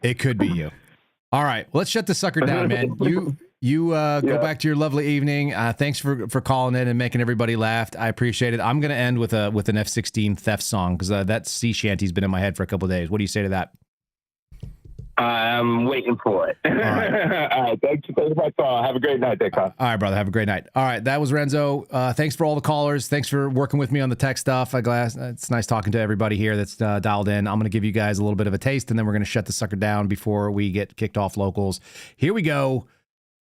It could be you. All right. Let's shut the sucker down, man. You go back to your lovely evening. Thanks for calling in and making everybody laugh. I appreciate it. I'm going to end with an F-16 theft song, because that sea shanty's been in my head for a couple of days. What do you say to that? I'm waiting for it. All right. Thanks for my call. Have a great night, Dick. All right, brother. Have a great night. All right. That was Renzo. Thanks for all the callers. Thanks for working with me on the tech stuff. It's nice talking to everybody here that's dialed in. I'm going to give you guys a little bit of a taste, and then we're going to shut the sucker down before we get kicked off locals. Here we go.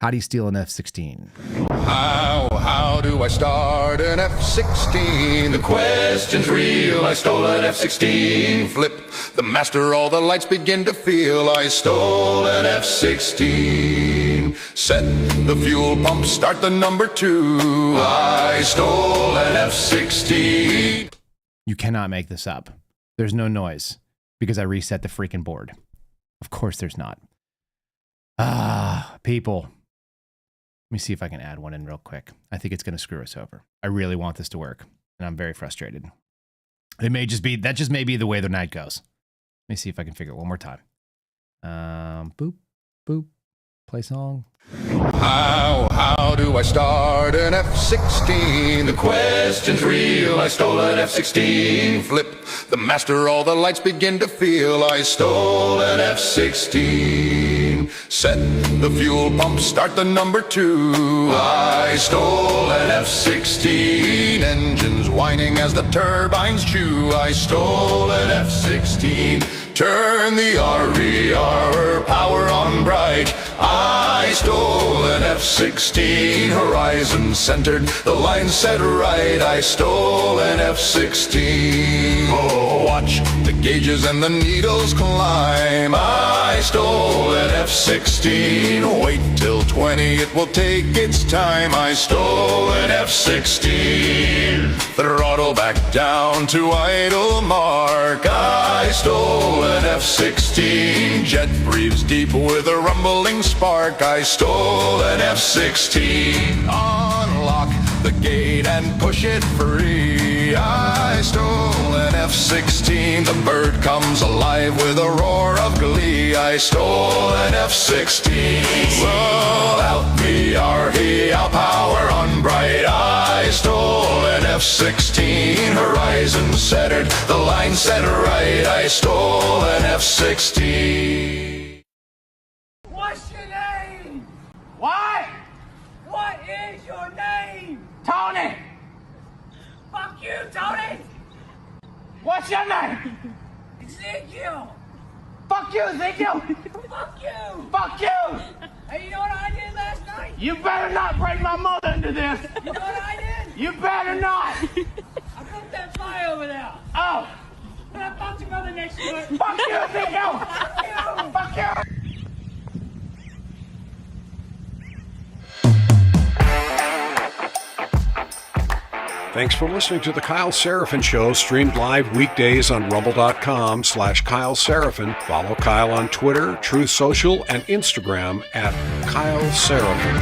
How do you steal an F-16? How do I start an F-16? The question's real. I stole an F-16. Flip the master, all the lights begin to feel. I stole an F-16. Set the fuel pump, start the number 2. I stole an F-16. You cannot make this up. There's no noise because I reset the freaking board. Of course there's not. People. Let me see if I can add one in real quick. I think it's going to screw us over. I really want this to work, and I'm very frustrated. It may just be, that just may be the way the night goes. Let me see if I can figure it one more time. Boop, boop, play song. How do I start an F-16? The question's real. I stole an F-16. Flip the master, all the lights begin to feel. I stole an F-16. Set the fuel pump, start the number 2. I stole an F-16. Engines whining as the turbines chew. I stole an F-16. Turn the RER power on bright. I stole an F-16. F-16, horizon centered, the line set right, I stole an F-16. Oh, watch the gauges and the needles climb, I stole an F-16. Wait till 20, it will take its time, I stole an F-16. Throttle back down to idle mark, I stole an F-16. Jet breathes deep with a rumbling spark, I stole an F-16. Unlock the gate and push it free, I stole an F-16. The bird comes alive with a roar of glee, I stole an F-16. Roll out the R-E, our power on bright, I stole an F-16. Horizon centered, the line set right, I stole an F-16. What's your name? What? What is your name? Tony! Fuck you, Tony! What's your name? Ezekiel! Fuck you, Ezekiel! Fuck you! Fuck you! Hey, you know what I did last night? You better not bring my mother into this! You know what I did? You better not! I broke that fire over there! Oh! And I fucked your mother next to it! Fuck you, Ezekiel! Fuck you! Fuck you! Thanks for listening to The Kyle Seraphin Show, streamed live weekdays on rumble.com/Kyle Seraphin. Follow Kyle on Twitter, Truth Social, and Instagram at Kyle Seraphin.